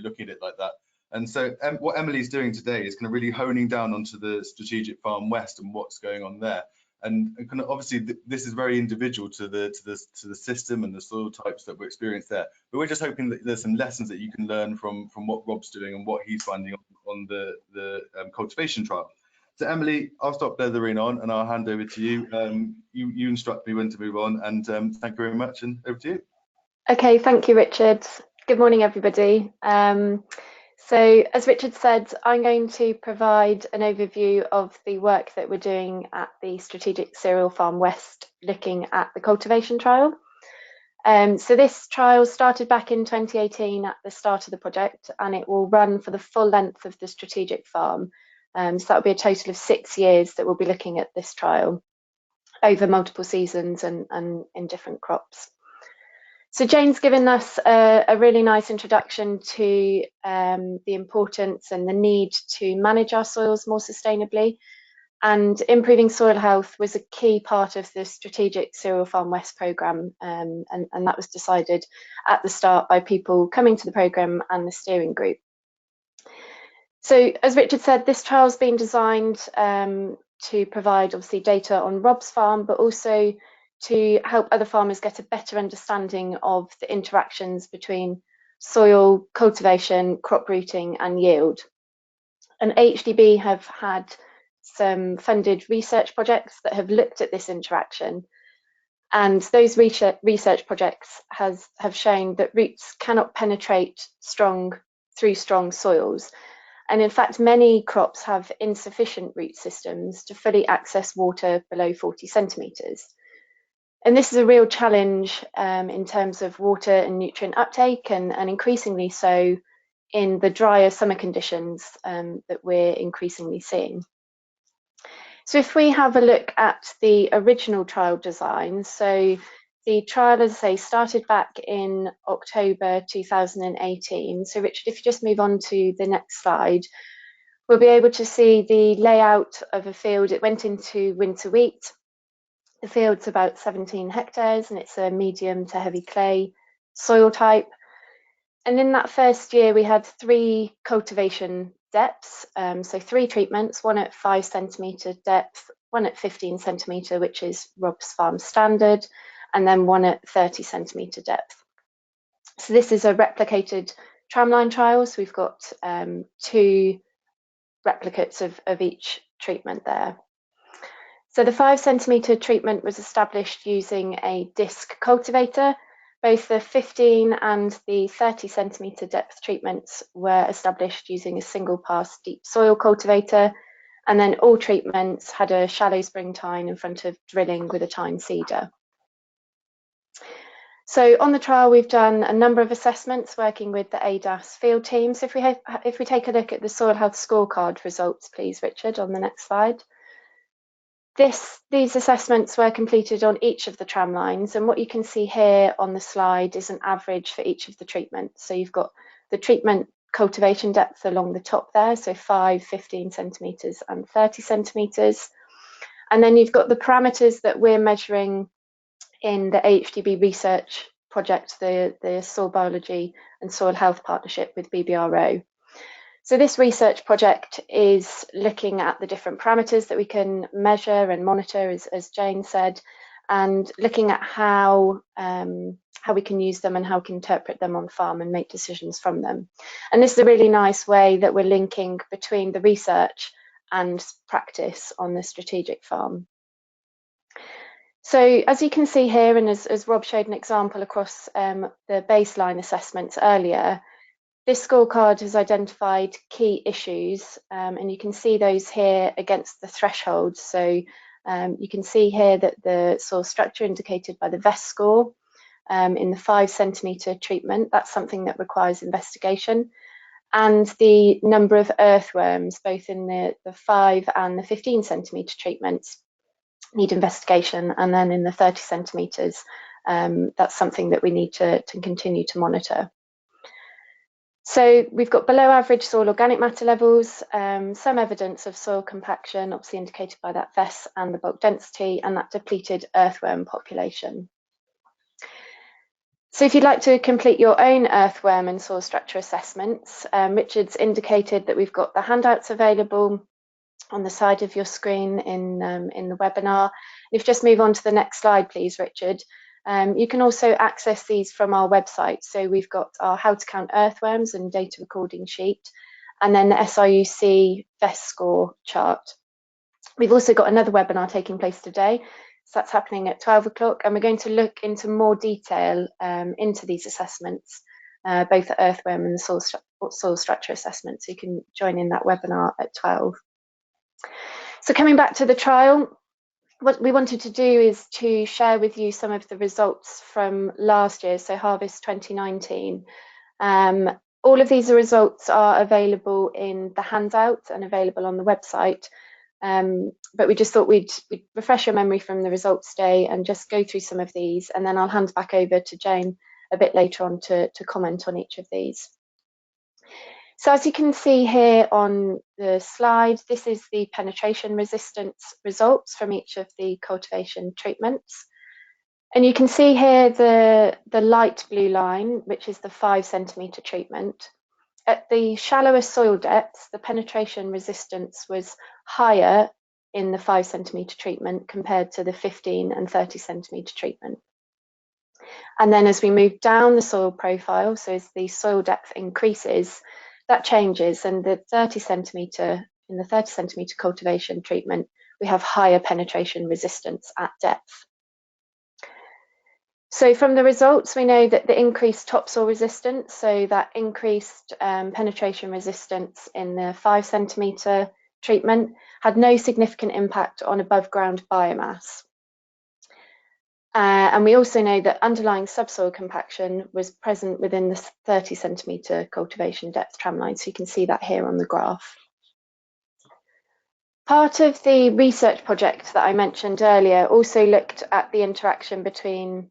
looking at it like that. And so what Emily's doing today is kind of really honing down onto the Strategic Farm West and what's going on there. And kind of obviously this is very individual to the system and the soil types that we experience there. But we're just hoping that there's some lessons that you can learn from what Rob's doing and what he's finding on the cultivation trial. So Emily, I'll stop blethering on and I'll hand over to you. You instruct me when to move on, and thank you very much, and over to you. Okay, thank you, Richard. Good morning, everybody. So as Richard said, I'm going to provide an overview of the work that we're doing at the Strategic Cereal Farm West, looking at the cultivation trial. So this trial started back in 2018 at the start of the project, and it will run for the full length of the strategic farm. So that'll be a total of 6 years that we'll be looking at this trial over multiple seasons and in different crops. So Jane's given us a really nice introduction to the importance and the need to manage our soils more sustainably, and improving soil health was a key part of the Strategic Cereal Farm West programme, and that was decided at the start by people coming to the programme and the steering group. So as Richard said, this trial's been designed to provide obviously data on Rob's farm, but also to help other farmers get a better understanding of the interactions between soil, cultivation, crop rooting and yield. And AHDB have had some funded research projects that have looked at this interaction, and those research projects have shown that roots cannot penetrate through strong soils, and in fact many crops have insufficient root systems to fully access water below 40 centimetres. And this is a real challenge in terms of water and nutrient uptake, and increasingly so in the drier summer conditions that we're increasingly seeing. So if we have a look at the original trial design, so the trial, as I say, started back in October 2018. So Richard, if you just move on to the next slide, we'll be able to see the layout of a field. It went into winter wheat. The field's about 17 hectares and it's a medium to heavy clay soil type. And in that first year, we had 3 cultivation depths, so 3 treatments, one at 5 centimetre depth, one at 15 centimetre, which is Rob's farm standard, and then one at 30 centimetre depth. So this is a replicated tramline trial, so we've got 2 replicates of each treatment there. So the 5 centimetre treatment was established using a disc cultivator. Both the 15 and the 30 centimetre depth treatments were established using a single pass deep soil cultivator, and then all treatments had a shallow spring tine in front of drilling with a tine seeder. So on the trial, we've done a number of assessments working with the ADAS field team. So if we take a look at the soil health scorecard results, please, Richard, on the next slide. These assessments were completed on each of the tram lines, and what you can see here on the slide is an average for each of the treatments. So you've got the treatment cultivation depth along the top there, so 5, 15 centimetres and 30 centimetres. And then you've got the parameters that we're measuring in the AHDB research project, the Soil Biology and Soil Health Partnership with BBRO. So this research project is looking at the different parameters that we can measure and monitor, as Jane said, and looking at how we can use them and how we can interpret them on farm and make decisions from them. And this is a really nice way that we're linking between the research and practice on the strategic farm. So as you can see here, and as Rob showed an example across the baseline assessments earlier, this scorecard has identified key issues, and you can see those here against the thresholds. So you can see here that the soil structure indicated by the VEST score in the 5 centimetre treatment, that's something that requires investigation. And the number of earthworms, both in the 5 and the 15 centimetre treatments, need investigation. And then in the 30 centimetres, that's something that we need to continue to monitor. So we've got below average soil organic matter levels, some evidence of soil compaction, obviously indicated by that VES and the bulk density, and that depleted earthworm population. So if you'd like to complete your own earthworm and soil structure assessments, Richard's indicated that we've got the handouts available on the side of your screen in the webinar. If you just move on to the next slide, please, Richard. You can also access these from our website. So we've got our how to count earthworms and data recording sheet, and then the SIUC VES score chart. We've also got another webinar taking place today, so that's happening at 12 o'clock, and we're going to look into more detail into these assessments, both the earthworm and the soil structure assessment, so you can join in that webinar at 12. So coming back to the trial, what we wanted to do is to share with you some of the results from last year, so Harvest 2019. All of these results are available in the handout and available on the website, but we just thought we'd refresh your memory from the results day and just go through some of these, and then I'll hand back over to Jane a bit later on to comment on each of these. So as you can see here on the slide, this is the penetration resistance results from each of the cultivation treatments. And you can see here the light blue line, which is the 5 centimetre treatment. At the shallower soil depths, the penetration resistance was higher in the 5 centimetre treatment compared to the 15 and 30 centimetre treatment. And then as we move down the soil profile, so as the soil depth increases, that changes, and in the 30 centimetre cultivation treatment, we have higher penetration resistance at depth. So from the results, we know that the increased topsoil resistance, so that increased penetration resistance in the 5 centimetre treatment, had no significant impact on above ground biomass. And we also know that underlying subsoil compaction was present within the 30 centimetre cultivation depth tramline, so you can see that here on the graph. Part of the research project that I mentioned earlier also looked at the interaction between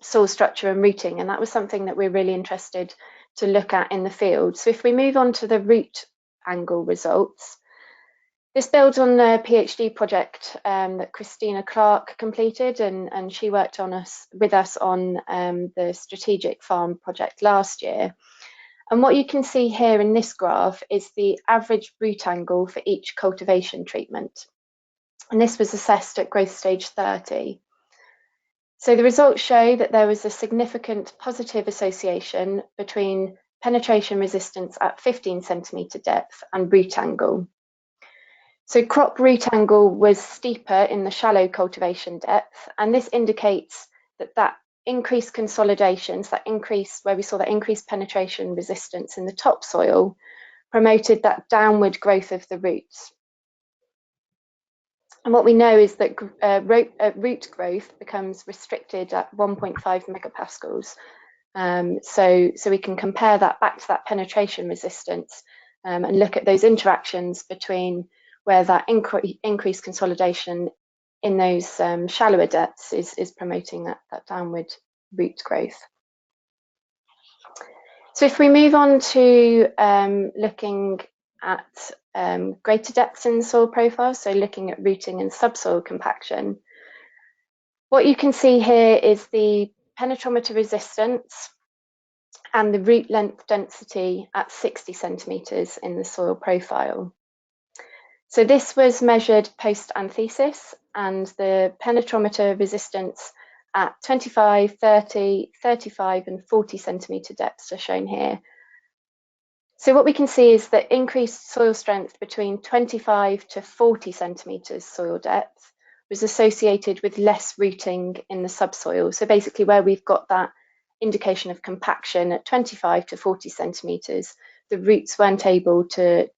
soil structure and rooting, and that was something that we're really interested to look at in the field. So if we move on to the root angle results, this builds on the PhD project that Christina Clark completed, and she worked with us on the Strategic Farm project last year. And what you can see here in this graph is the average root angle for each cultivation treatment. And this was assessed at growth stage 30. So the results show that there was a significant positive association between penetration resistance at 15 centimetre depth and root angle. So crop root angle was steeper in the shallow cultivation depth, and this indicates that increased consolidations, that increase where we saw that increased penetration resistance in the topsoil, promoted that downward growth of the roots. And what we know is that root growth becomes restricted at 1.5 megapascals. So we can compare that back to that penetration resistance and look at those interactions between where that increased consolidation in those shallower depths is promoting that downward root growth. So if we move on to looking at greater depths in soil profile, so looking at rooting and subsoil compaction, what you can see here is the penetrometer resistance and the root length density at 60 centimetres in the soil profile. So this was measured post-anthesis, and the penetrometer resistance at 25, 30, 35 and 40 centimetre depths are shown here. So what we can see is that increased soil strength between 25 to 40 centimetres soil depth was associated with less rooting in the subsoil. So basically where we've got that indication of compaction at 25 to 40 centimetres, the roots weren't able to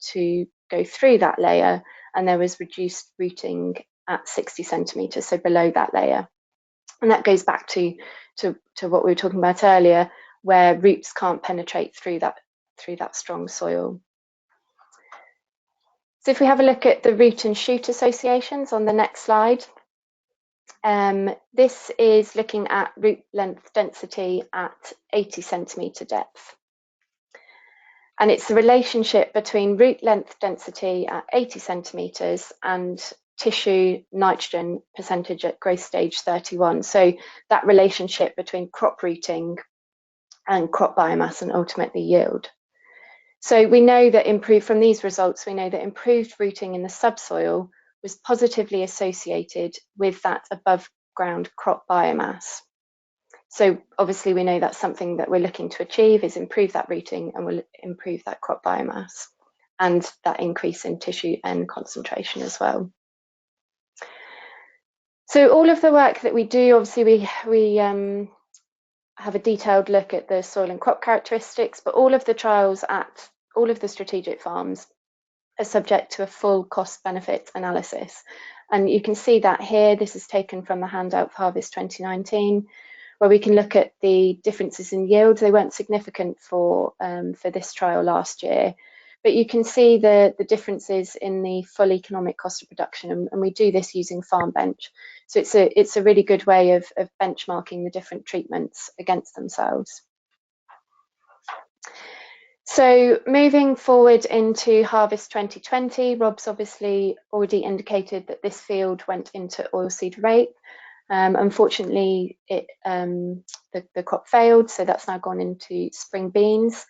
go through that layer, and there was reduced rooting at 60 centimetres, so below that layer. And that goes back to what we were talking about earlier, where roots can't penetrate through that strong soil. So if we have a look at the root and shoot associations on the next slide, this is looking at root length density at 80 centimetre depth. And it's the relationship between root length density at 80 centimetres and tissue nitrogen percentage at growth stage 31. So that relationship between crop rooting and crop biomass and ultimately yield. So we know that from these results, we know that improved rooting in the subsoil was positively associated with that above ground crop biomass. So obviously we know that's something that we're looking to achieve, is improve that rooting, and we'll improve that crop biomass and that increase in tissue N concentration as well. So all of the work that we do, obviously we have a detailed look at the soil and crop characteristics, but all of the trials at all of the strategic farms are subject to a full cost benefit analysis. And you can see that here. This is taken from the handout for Harvest 2019, where we can look at the differences in yields. They weren't significant for this trial last year, but you can see the differences in the full economic cost of production, and we do this using Farm Bench. So it's a really good way of benchmarking the different treatments against themselves. So moving forward into Harvest 2020, Rob's obviously already indicated that this field went into oilseed rape. Unfortunately, the crop failed, so that's now gone into spring beans.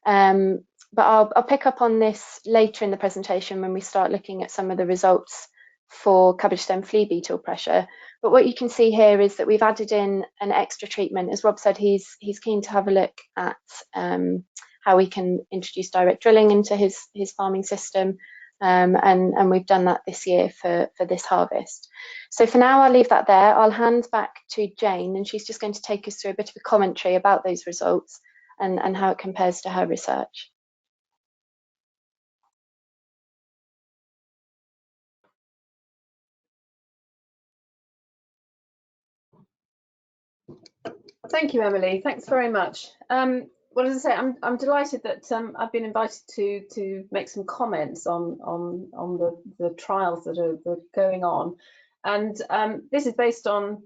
But I'll pick up on this later in the presentation when we start looking at some of the results for cabbage stem flea beetle pressure. But what you can see here is that we've added in an extra treatment. As Rob said, he's keen to have a look at how we can introduce direct drilling into his farming system, and we've done that this year for this harvest. So for now, I'll leave that there. I'll hand back to Jane, and she's just going to take us through a bit of a commentary about those results and how it compares to her research. Thank you, Emily. Thanks very much. Well, as I say, I'm delighted that I've been invited to make some comments on the trials that are going on, and this is based on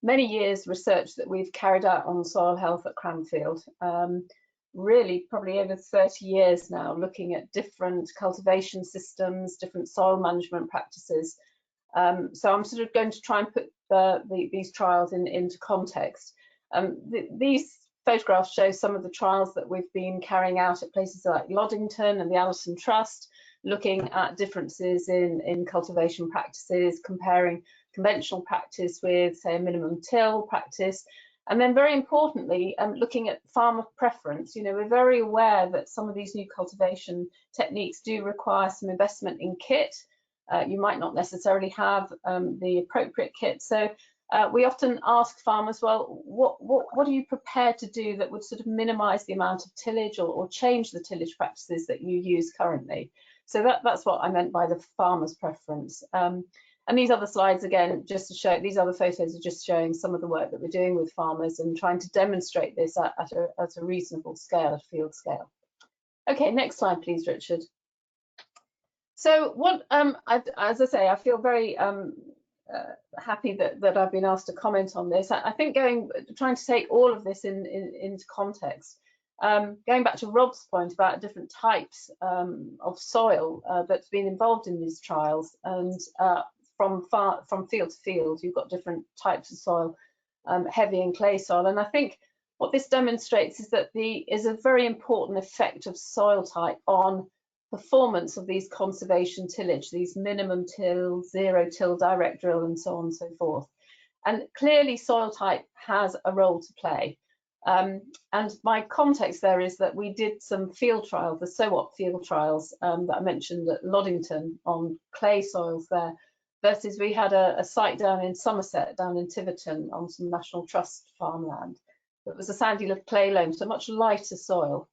many years research that we've carried out on soil health at Cranfield. Really, probably over 30 years now, looking at different cultivation systems, different soil management practices. So I'm sort of going to try and put these trials into context. These photographs show some of the trials that we've been carrying out at places like Loddington and the Allison Trust, looking at differences in cultivation practices, comparing conventional practice with, say, a minimum till practice, and then very importantly, looking at farmer preference. You know, we're very aware that some of these new cultivation techniques do require some investment in kit. You might not necessarily have the appropriate kit, so we often ask farmers, well, what are you prepared to do that would sort of minimise the amount of tillage or change the tillage practices that you use currently? So that's what I meant by the farmer's preference. And these other slides, again, just to show, these other photos are just showing some of the work that we're doing with farmers and trying to demonstrate this at a reasonable scale, at field scale. Okay, next slide, please, Richard. So what, as I say, I feel very happy that I've been asked to comment on this. I think trying to take all of this into context, going back to Rob's point about different types of soil that's been involved in these trials, and from field to field, you've got different types of soil, heavy and clay soil, and I think what this demonstrates is that is a very important effect of soil type on performance of these conservation tillage, these minimum till, zero till, direct drill, and so on and so forth. And clearly soil type has a role to play. And my context there is that we did some field trials, the SOWOP field trials that I mentioned at Loddington on clay soils there, versus we had a site down in Somerset, down in Tiverton, on some National Trust farmland. It was a sandy clay loam, so much lighter soil.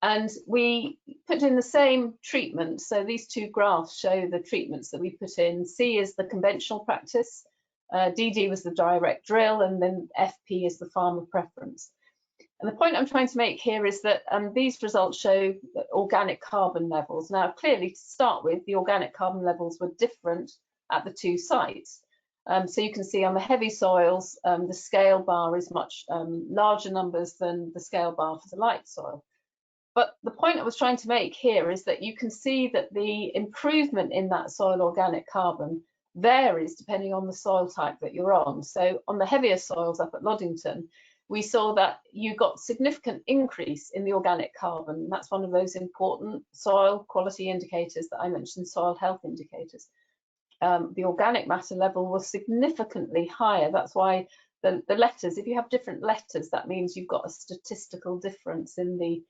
And we put in the same treatment. So these two graphs show the treatments that we put in. C is the conventional practice, DD was the direct drill, and then FP is the farmer preference. And the point I'm trying to make here is that these results show organic carbon levels. Now, clearly, to start with, the organic carbon levels were different at the two sites. So you can see on the heavy soils, the scale bar is much larger numbers than the scale bar for the light soil. But the point I was trying to make here is that you can see that the improvement in that soil organic carbon varies depending on the soil type that you're on. So on the heavier soils up at Loddington, we saw that you got significant increase in the organic carbon. That's one of those important soil quality indicators that I mentioned, soil health indicators. The organic matter level was significantly higher. That's why the letters, if you have different letters, that means you've got a statistical difference in the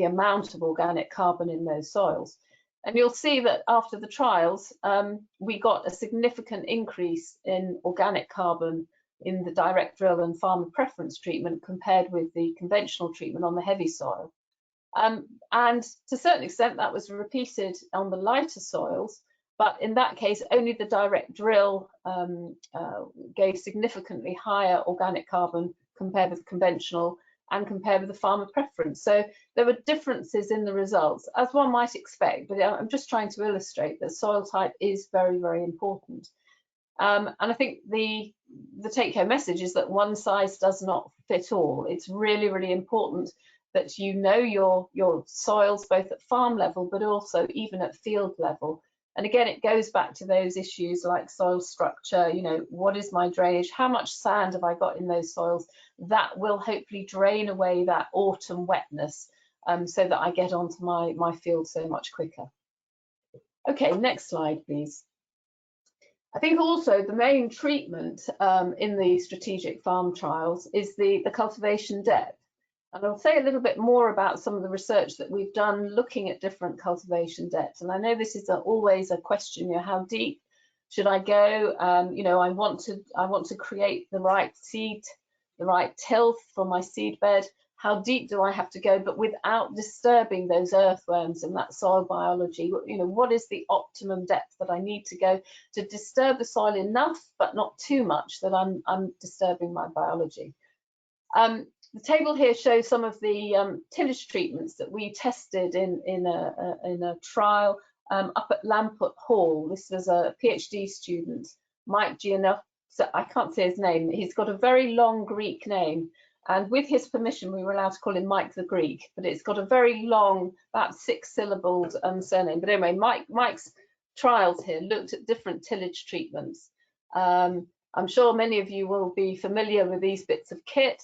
amount of organic carbon in those soils. And you'll see that after the trials, we got a significant increase in organic carbon in the direct drill and farmer preference treatment compared with the conventional treatment on the heavy soil. And to a certain extent, that was repeated on the lighter soils, but in that case, only the direct drill gave significantly higher organic carbon compared with conventional and compared with the farmer preference. So there were differences in the results, as one might expect, but I'm just trying to illustrate that soil type is very, very important. And I think the take-home message is that one size does not fit all. It's really, really important that you know your soils both at farm level, but also even at field level. And again, it goes back to those issues like soil structure, you know, what is my drainage? How much sand have I got in those soils? That will hopefully drain away that autumn wetness so that I get onto my field so much quicker. Okay, next slide, please. I think also the main treatment in the strategic farm trials is the cultivation depth. And I'll say a little bit more about some of the research that we've done looking at different cultivation depths. And I know this is always a question, you know, how deep should I go? You know, I want to create the right seed, the right tilth for my seed bed. How deep do I have to go, but without disturbing those earthworms and that soil biology? You know, what is the optimum depth that I need to go to disturb the soil enough, but not too much that I'm disturbing my biology? The table here shows some of the tillage treatments that we tested in a trial up at Lamput Hall. This was a PhD student, Mike Giannoff. So I can't say his name. He's got a very long Greek name, and with his permission, we were allowed to call him Mike the Greek. But it's got a very long, about 6-syllabled surname. But anyway, Mike's trials here looked at different tillage treatments. I'm sure many of you will be familiar with these bits of kit.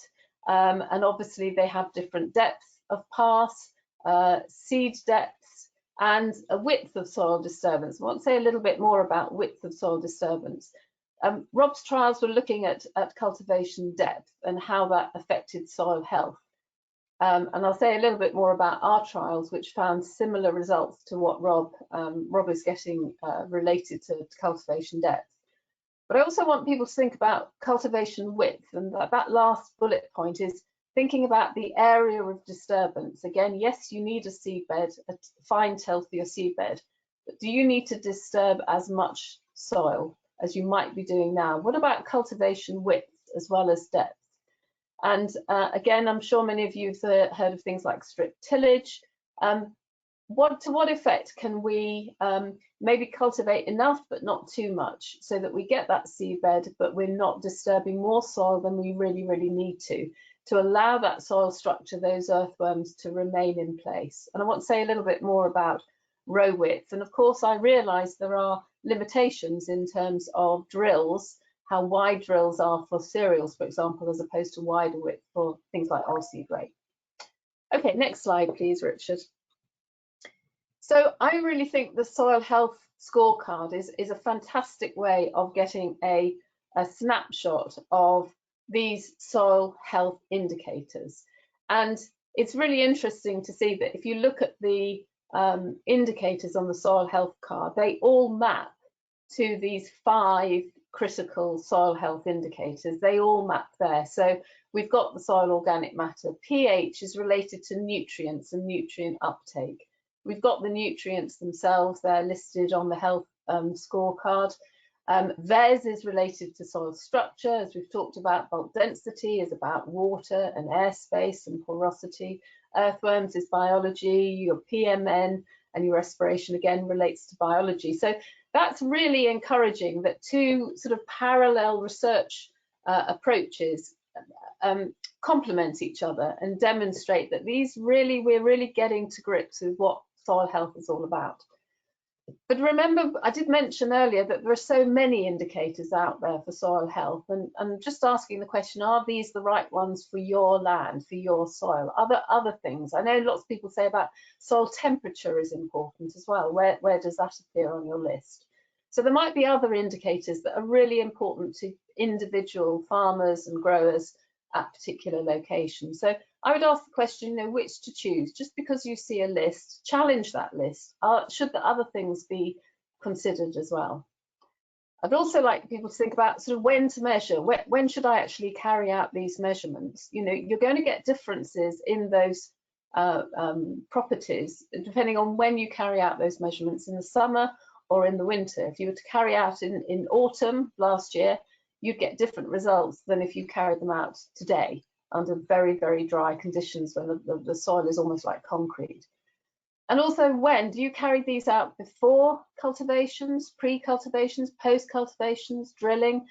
And obviously they have different depths of pass, seed depths, and a width of soil disturbance. I want to say a little bit more about width of soil disturbance. Rob's trials were looking at cultivation depth and how that affected soil health. And I'll say a little bit more about our trials, which found similar results to what Rob is getting related to cultivation depth. But I also want people to think about cultivation width, and that last bullet point is thinking about the area of disturbance. Again, yes, you need a seed bed, a fine tilth for your seed bed, but do you need to disturb as much soil as you might be doing now? What about cultivation width as well as depth? And again, I'm sure many of you have heard of things like strip tillage. To what effect can we maybe cultivate enough but not too much so that we get that seed bed but we're not disturbing more soil than we really, really need to allow that soil structure, those earthworms, to remain in place? And I want to say a little bit more about row width. And of course, I realise there are limitations in terms of drills, how wide drills are for cereals, for example, as opposed to wider width for things like oilseed rape. Okay, next slide, please, Richard. So I really think the soil health scorecard is a fantastic way of getting a snapshot of these soil health indicators. And it's really interesting to see that if you look at the indicators on the soil health card, they all map to these 5 critical soil health indicators. They all map there. So we've got the soil organic matter. pH is related to nutrients and nutrient uptake. We've got the nutrients themselves, they're listed on the health scorecard. VES is related to soil structure, as we've talked about. Bulk density is about water and airspace and porosity. Earthworms is biology. Your PMN and your respiration again relates to biology. So that's really encouraging that 2 sort of parallel research approaches complement each other and demonstrate that we're really getting to grips with what soil health is all about. But remember, I did mention earlier that there are so many indicators out there for soil health, and I'm just asking the question, are these the right ones for your land, for your soil? Other things, I know lots of people say about soil temperature is important as well. Where does that appear on your list? So there might be other indicators that are really important to individual farmers and growers at particular locations. So I would ask the question, you know, which to choose. Just because you see a list, challenge that list. Should the other things be considered as well? I'd also like people to think about sort of when to measure. When should I actually carry out these measurements? You know, you're going to get differences in those properties depending on when you carry out those measurements, in the summer or in the winter. If you were to carry out in autumn last year, you'd get different results than if you carried them out today under very, very dry conditions when the soil is almost like concrete. And also, when do you carry these out? Before cultivations, pre-cultivations, post-cultivations, drilling?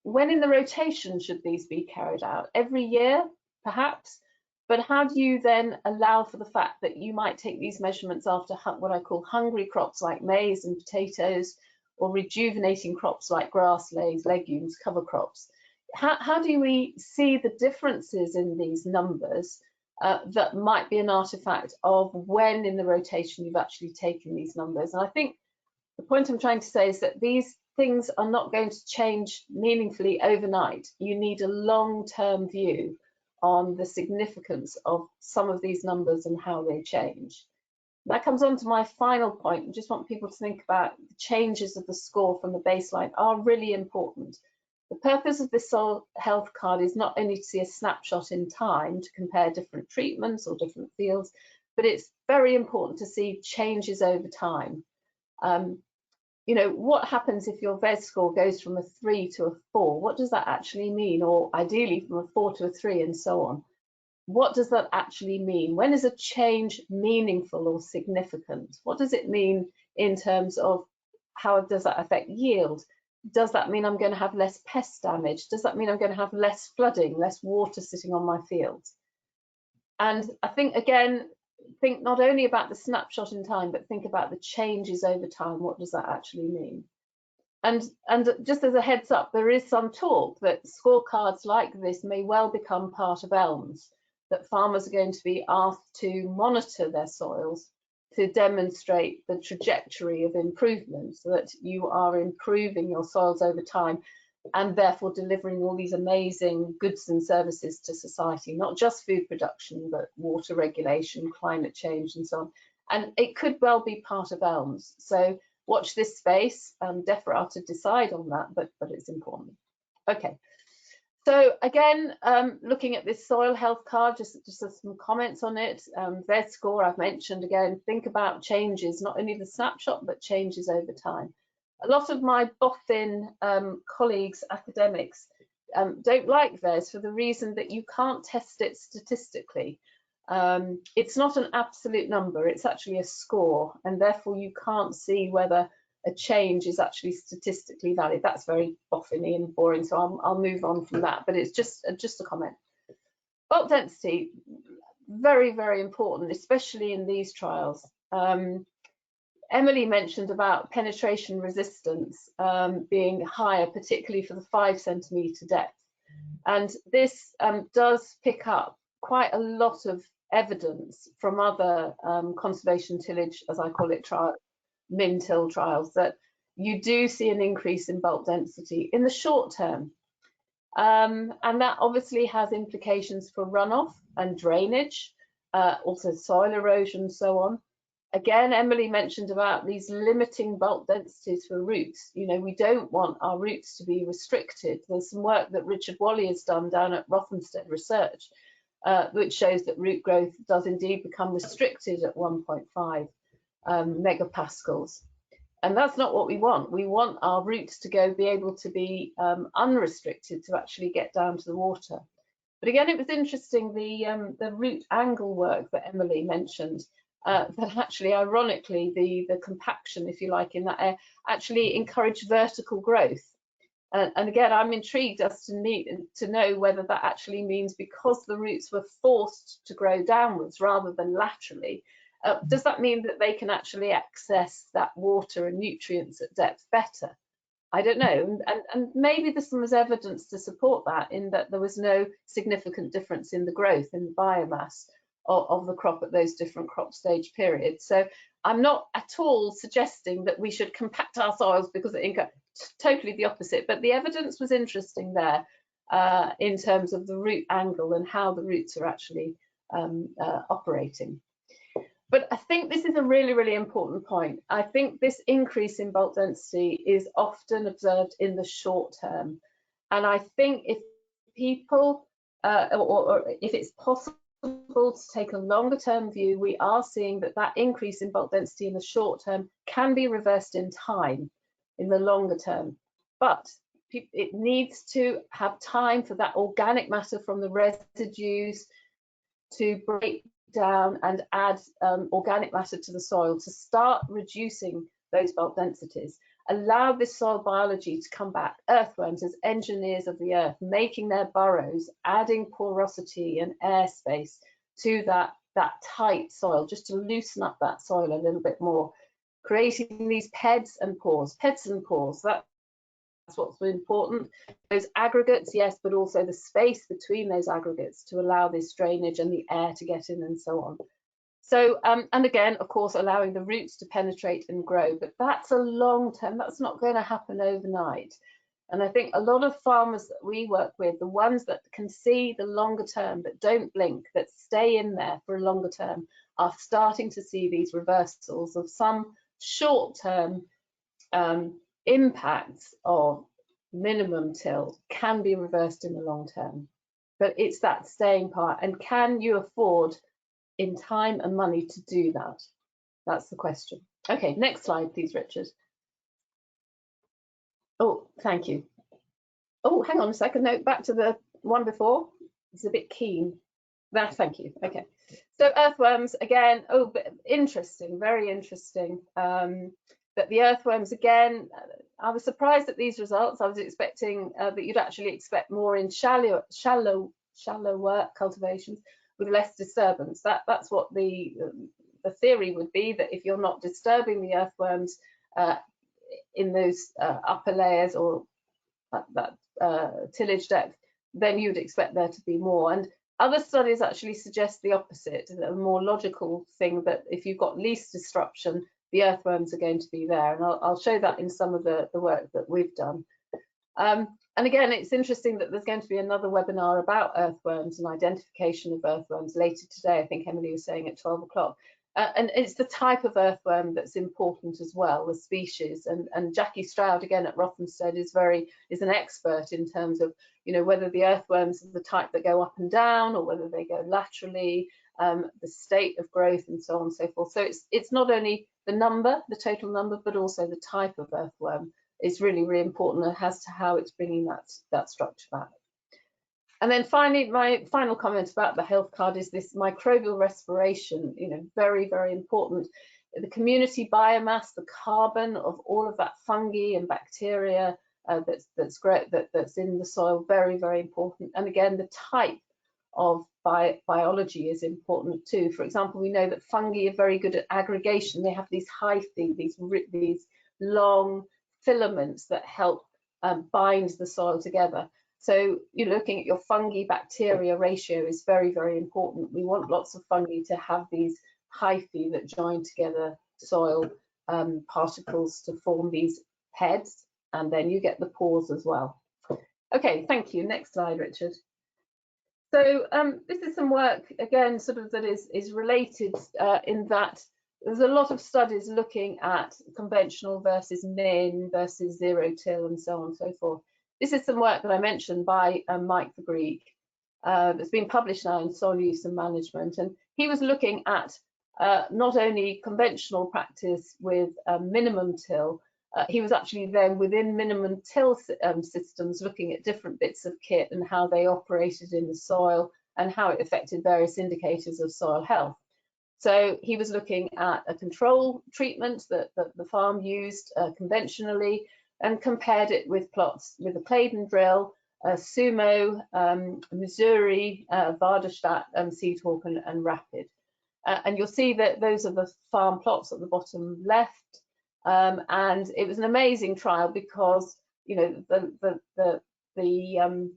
When in the rotation should these be carried out? Every year, perhaps? But how do you then allow for the fact that you might take these measurements after what I call hungry crops like maize and potatoes, or rejuvenating crops like grass, legumes, cover crops? How do we see the differences in these numbers that might be an artifact of when in the rotation you've actually taken these numbers? And I think the point I'm trying to say is that these things are not going to change meaningfully overnight. You need a long-term view on the significance of some of these numbers and how they change. That comes on to my final point. I just want people to think about the changes of the score from the baseline are really important. The purpose of this soil health card is not only to see a snapshot in time to compare different treatments or different fields, but it's very important to see changes over time. You know, what happens if your VES score goes from a 3 to a 4? What does that actually mean? Or ideally from a 4 to a 3 and so on. What does that actually mean? When is a change meaningful or significant? What does it mean in terms of how does that affect yield? Does that mean I'm going to have less pest damage? Does that mean I'm going to have less flooding, less water sitting on my fields? And I think, again, think not only about the snapshot in time, but think about the changes over time. What does that actually mean? And just as a heads up, there is some talk that scorecards like this may well become part of ELMS, that farmers are going to be asked to monitor their soils to demonstrate the trajectory of improvement, so that you are improving your soils over time and therefore delivering all these amazing goods and services to society, not just food production, but water regulation, climate change and so on. And it could well be part of ELMS. So watch this space, DEFRA to decide on that, but it's important. Okay. So again, looking at this soil health card, just some comments on it. VES score, I've mentioned again, think about changes, not only the snapshot, but changes over time. A lot of my BOFIN colleagues, academics, don't like VES for the reason that you can't test it statistically. It's not an absolute number, it's actually a score, and therefore you can't see whether a change is actually statistically valid. That's very boffiny and boring, so I'll move on from that, but it's just a comment. Bulk density, very, very important, especially in these trials. Emily mentioned about penetration resistance being higher, particularly for the 5 centimetre depth. And this does pick up quite a lot of evidence from other conservation tillage, as I call it, min-till trials, that you do see an increase in bulk density in the short term. And that obviously has implications for runoff and drainage, also soil erosion and so on. Again, Emily mentioned about these limiting bulk densities for roots. You know, we don't want our roots to be restricted. There's some work that Richard Wally has done down at Rothamsted Research, which shows that root growth does indeed become restricted at 1.5 megapascals. And that's not what we want. We want our roots to be able to be unrestricted to actually get down to the water. But again, it was interesting, the root angle work that Emily mentioned, that actually, ironically, the compaction, if you like, in that area actually encouraged vertical growth. And again, I'm intrigued as to know whether that actually means because the roots were forced to grow downwards rather than laterally, does that mean that they can actually access that water and nutrients at depth better? I don't know, and maybe there's some evidence to support that, in that there was no significant difference in the growth in the biomass of the crop at those different crop stage periods. So I'm not at all suggesting that we should compact our soils because it totally the opposite, but the evidence was interesting there. in terms of the root angle and how the roots are actually operating. But I think this is a really, really important point. I think this increase in bulk density is often observed in the short term. And I think if people, or if it's possible to take a longer term view, we are seeing that that increase in bulk density in the short term can be reversed in time, in the longer term. But it needs to have time for that organic matter from the residues to break down and add organic matter to the soil to start reducing those bulk densities. Allow this soil biology to come back, earthworms as engineers of the earth, making their burrows, adding porosity and airspace to that tight soil, just to loosen up that soil a little bit more, creating these peds and pores. Peds and pores, that's what's important. Those aggregates, yes, but also the space between those aggregates to allow this drainage and the air to get in and so on. So, and again, of course, allowing the roots to penetrate and grow, but that's a long term, that's not going to happen overnight. And I think a lot of farmers that we work with, the ones that can see the longer term, that don't blink, that stay in there for a longer term, are starting to see these reversals of some short term impacts of minimum till can be reversed in the long term. But it's that staying part, and can you afford in time and money to do that? That's the question. Okay, next slide, please, Richard. Oh, thank you. Oh, hang on a second. No, back to the one before. It's a bit keen. That, thank you. Okay. So earthworms again. Oh, but interesting, very interesting. But the earthworms again. I was surprised at these results. I was expecting that you'd actually expect more in shallower cultivations with less disturbance. That's what the theory would be, that if you're not disturbing the earthworms in those upper layers or at that tillage depth, then you'd expect there to be more. And other studies actually suggest the opposite, a more logical thing, that if you've got least disruption, the earthworms are going to be there. And I'll show that in some of the work that we've done. And again, it's interesting that there's going to be another webinar about earthworms and identification of earthworms later today. I think Emily was saying at 12 o'clock. And it's the type of earthworm that's important as well, the species. And Jackie Stroud, again at Rothamsted, is an expert in terms of, you know, whether the earthworms are the type that go up and down or whether they go laterally, the state of growth and so on and so forth. So it's not only the number, the total number, but also the type of earthworm is really, really important as to how it's bringing that structure back. And then finally, my final comment about the health card is this microbial respiration, you know, very, very important. The community biomass, the carbon of all of that fungi and bacteria that's great, that's in the soil, very, very important. And again, the type of biology is important too. For example, we know that fungi are very good at aggregation. They have these hyphae, these long filaments that help bind the soil together. So you're looking at your fungi bacteria ratio is very, very important. We want lots of fungi to have these hyphae that join together soil particles to form these heads, and then you get the pores as well. Okay, thank you. Next slide, Richard. So this is some work, again, sort of that is related in that there's a lot of studies looking at conventional versus min versus zero till and so on and so forth. This is some work that I mentioned by Mike the Greek that's been published now in Soil Use and Management, and he was looking at not only conventional practice with minimum till, he was actually then within minimum till systems looking at different bits of kit and how they operated in the soil and how it affected various indicators of soil health. So he was looking at a control treatment that the farm used conventionally and compared it with plots with a Claydon drill, Sumo, Missouri, Varderstadt, Seed Hawk and Rapid. And you'll see that those are the farm plots at the bottom left. And it was an amazing trial because, you know, the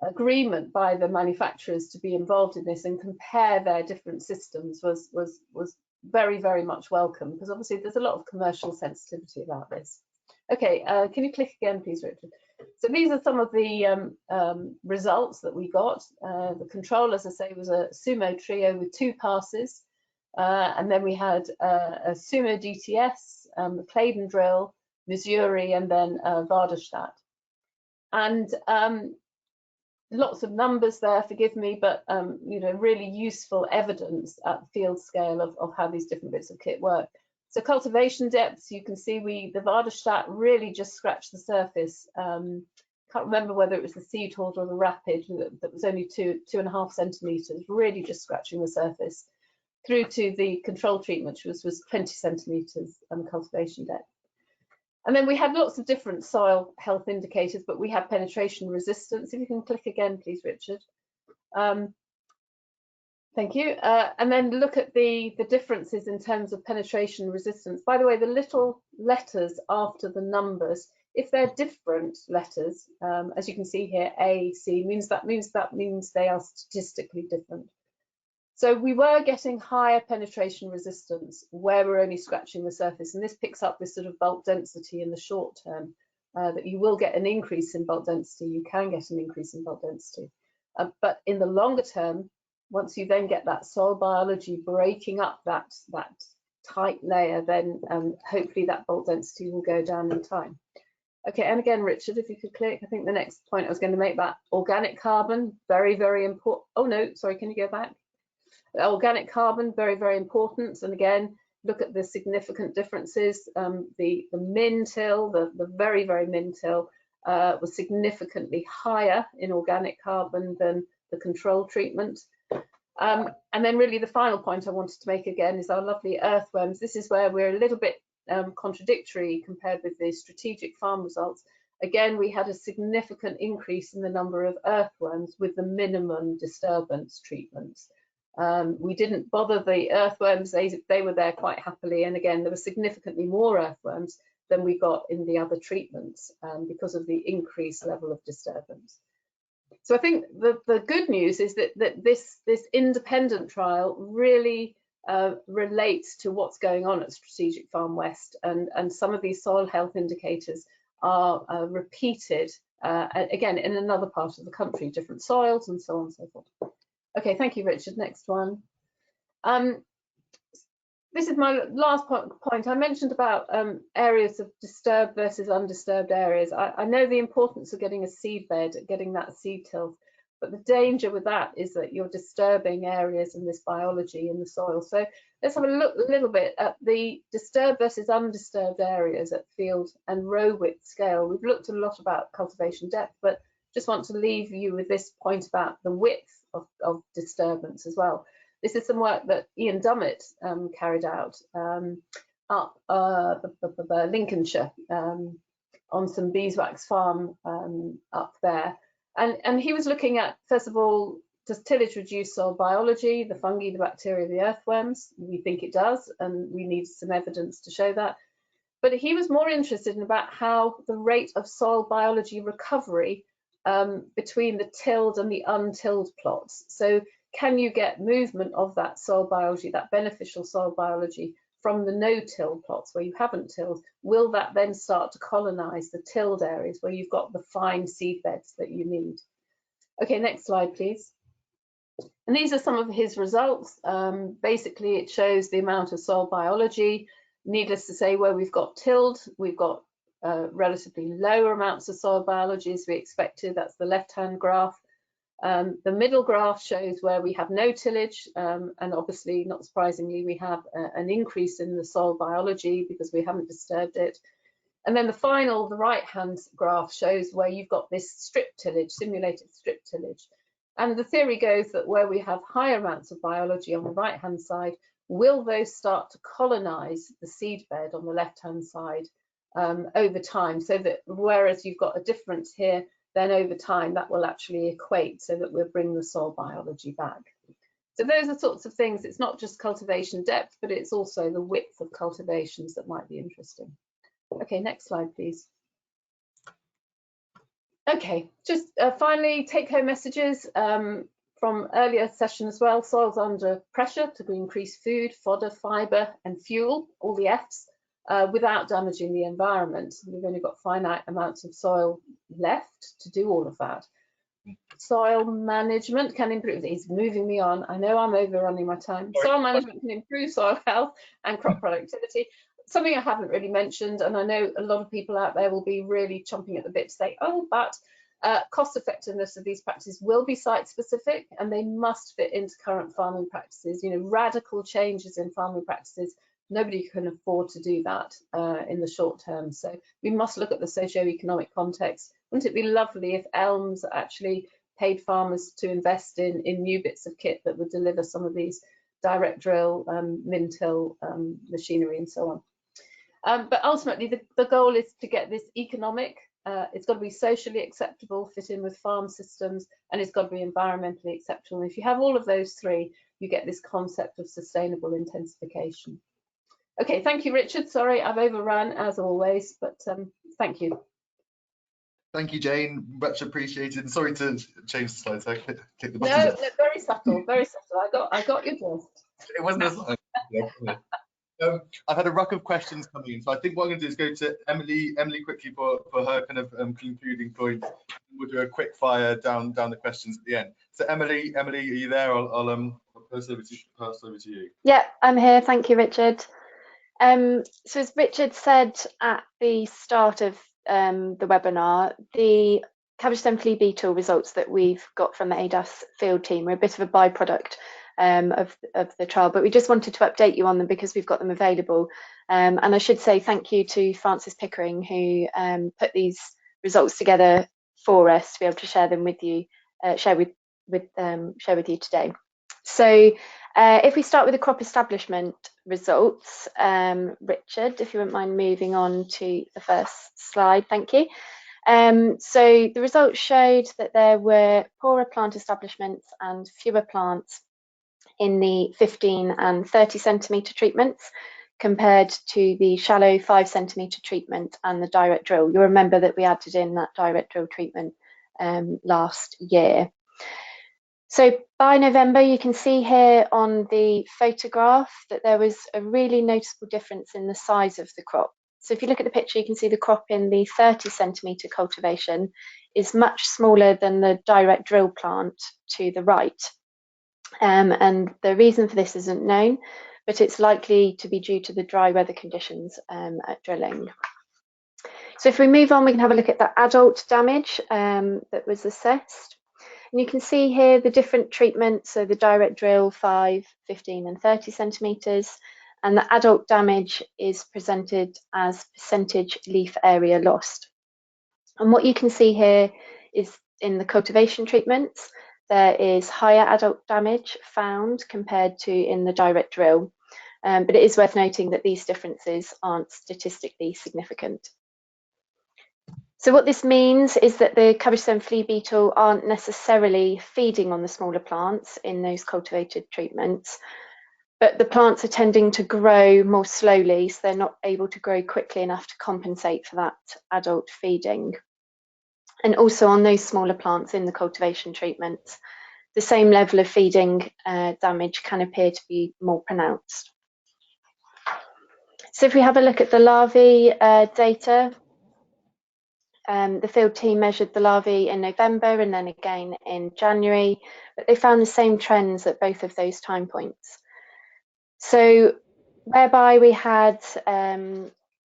agreement by the manufacturers to be involved in this and compare their different systems was very, very much welcome, because obviously there's a lot of commercial sensitivity about this. Okay, can you click again, please, Richard? So these are some of the results that we got. The control, as I say, was a Sumo trio with 2 passes. And then we had a Sumo DTS, the Claydon drill, Missouri, and then Varderstadt. And lots of numbers there, forgive me, but you know, really useful evidence at field scale of how these different bits of kit work. So cultivation depths, you can see the Varderstadt really just scratched the surface. Can't remember whether it was the seed hoard or the rapid that was only 2.5 centimetres, really just scratching the surface, through to the control treatment, which was 20 centimetres cultivation depth. And then we had lots of different soil health indicators, but we had penetration resistance. If you can click again, please, Richard. Thank you. And then look at the differences in terms of penetration resistance. By the way, the little letters after the numbers, if they're different letters, as you can see here, A, C, means they are statistically different. So we were getting higher penetration resistance where we're only scratching the surface, and this picks up this sort of bulk density in the short term, that you will get an increase in bulk density, you can get an increase in bulk density. But in the longer term, once you then get that soil biology breaking up that tight layer, then hopefully that bulk density will go down in time. Okay, and again, Richard, if you could click, I think the next point I was going to make, that organic carbon, very, very important. Oh no, sorry, can you go back? Organic carbon, very, very important. And again, look at the significant differences. The min till, the very, very min till was significantly higher in organic carbon than the control treatment. And then really the final point I wanted to make again is our lovely earthworms. This is where we're a little bit contradictory compared with the strategic farm results. Again, we had a significant increase in the number of earthworms with the minimum disturbance treatments. We didn't bother the earthworms, they were there quite happily, and again there were significantly more earthworms than we got in the other treatments because of the increased level of disturbance. So I think the good news is that this independent trial really relates to what's going on at Strategic Farm West, and some of these soil health indicators are repeated again in another part of the country, different soils and so on and so forth. Okay, thank you, Richard. Next one. This is my last point. I mentioned about areas of disturbed versus undisturbed areas. I know the importance of getting a seed bed, getting that seed tilth, but the danger with that is that you're disturbing areas in this biology in the soil. So let's have a look a little bit at the disturbed versus undisturbed areas at field and row width scale. We've looked a lot about cultivation depth, but just want to leave you with this point about the width of disturbance as well. This is some work that Ian Dummett carried out up Lincolnshire on some beeswax farm up there. And he was looking at, first of all, does tillage reduce soil biology, the fungi, the bacteria, the earthworms? We think it does, and we need some evidence to show that. But he was more interested in about how the rate of soil biology recovery between the tilled and the untilled plots. So can you get movement of that soil biology, that beneficial soil biology, from the no-till plots where you haven't tilled? Will that then start to colonize the tilled areas where you've got the fine seed beds that you need? Okay, next slide, please. And these are some of his results. Basically, it shows the amount of soil biology. Needless to say, where we've got tilled, we've got relatively lower amounts of soil biology as we expected. That's the left-hand graph. The middle graph shows where we have no tillage, and obviously, not surprisingly, we have an increase in the soil biology because we haven't disturbed it. And then the final, the right-hand graph, shows where you've got this strip tillage, simulated strip tillage. And the theory goes that where we have higher amounts of biology on the right-hand side, will those start to colonize the seed bed on the left-hand side over time, so that whereas you've got a difference here, then over time that will actually equate so that we'll bring the soil biology back. So those are sorts of things. It's not just cultivation depth, but it's also the width of cultivations that might be interesting. Okay, next slide, please. Okay, just finally, take-home messages from earlier session as well. Soils under pressure to increase food, fodder, fibre and fuel, all the Fs. without damaging the environment. We've only got finite amounts of soil left to do all of that. Soil management can improve. It's moving me on. I know I'm overrunning my time. Soil management can improve soil health and crop productivity. Something I haven't really mentioned, and I know a lot of people out there will be really chomping at the bit to say, oh, but cost effectiveness of these practices will be site specific, and they must fit into current farming practices. You know, radical changes in farming practices, nobody can afford to do that in the short term. So we must look at the socio-economic context. Wouldn't it be lovely if Elms actually paid farmers to invest in new bits of kit that would deliver some of these direct drill, min-till machinery and so on. But ultimately, the goal is to get this economic, it's got to be socially acceptable, fit in with farm systems, and it's got to be environmentally acceptable. And if you have all of those three, you get this concept of sustainable intensification. Okay, thank you, Richard. Sorry, I've overrun as always, but thank you. Thank you, Jane. Much appreciated. Sorry to change the slides. I clicked the button. No, very subtle, very subtle. I got your drift. It wasn't as long. Yeah, I've had a ruck of questions coming in, so I think what I'm going to do is go to Emily quickly for her kind of concluding point. We'll do a quick fire down the questions at the end. So Emily, are you there? I'll pass over to you. Yeah, I'm here. Thank you, Richard. So as Richard said at the start of the webinar, the cabbage stem flea beetle results that we've got from the ADAS field team are a bit of a byproduct of the trial, but we just wanted to update you on them because we've got them available. And I should say thank you to Francis Pickering, who put these results together for us to be able to share them with you, share with you today. So if we start with the crop establishment results, Richard, if you wouldn't mind moving on to the first slide, thank you. So the results showed that there were poorer plant establishments and fewer plants in the 15 and 30 centimetre treatments compared to the shallow 5 centimetre treatment and the direct drill. You'll remember that we added in that direct drill treatment last year. So by November, you can see here on the photograph that there was a really noticeable difference in the size of the crop. So if you look at the picture, you can see the crop in the 30 centimetre cultivation is much smaller than the direct drill plant to the right. And the reason for this isn't known, but it's likely to be due to the dry weather conditions at drilling. So if we move on, we can have a look at the adult damage that was assessed. And you can see here the different treatments, so the direct drill 5, 15 and 30 centimetres, and the adult damage is presented as percentage leaf area lost. And what you can see here is in the cultivation treatments, there is higher adult damage found compared to in the direct drill, but it is worth noting that these differences aren't statistically significant. So what this means is that the cabbage stem flea beetle aren't necessarily feeding on the smaller plants in those cultivated treatments, but the plants are tending to grow more slowly, so they're not able to grow quickly enough to compensate for that adult feeding. And also on those smaller plants in the cultivation treatments, the same level of feeding damage can appear to be more pronounced. So if we have a look at the larvae data, the field team measured the larvae in November and then again in January, but they found the same trends at both of those time points. So whereby we had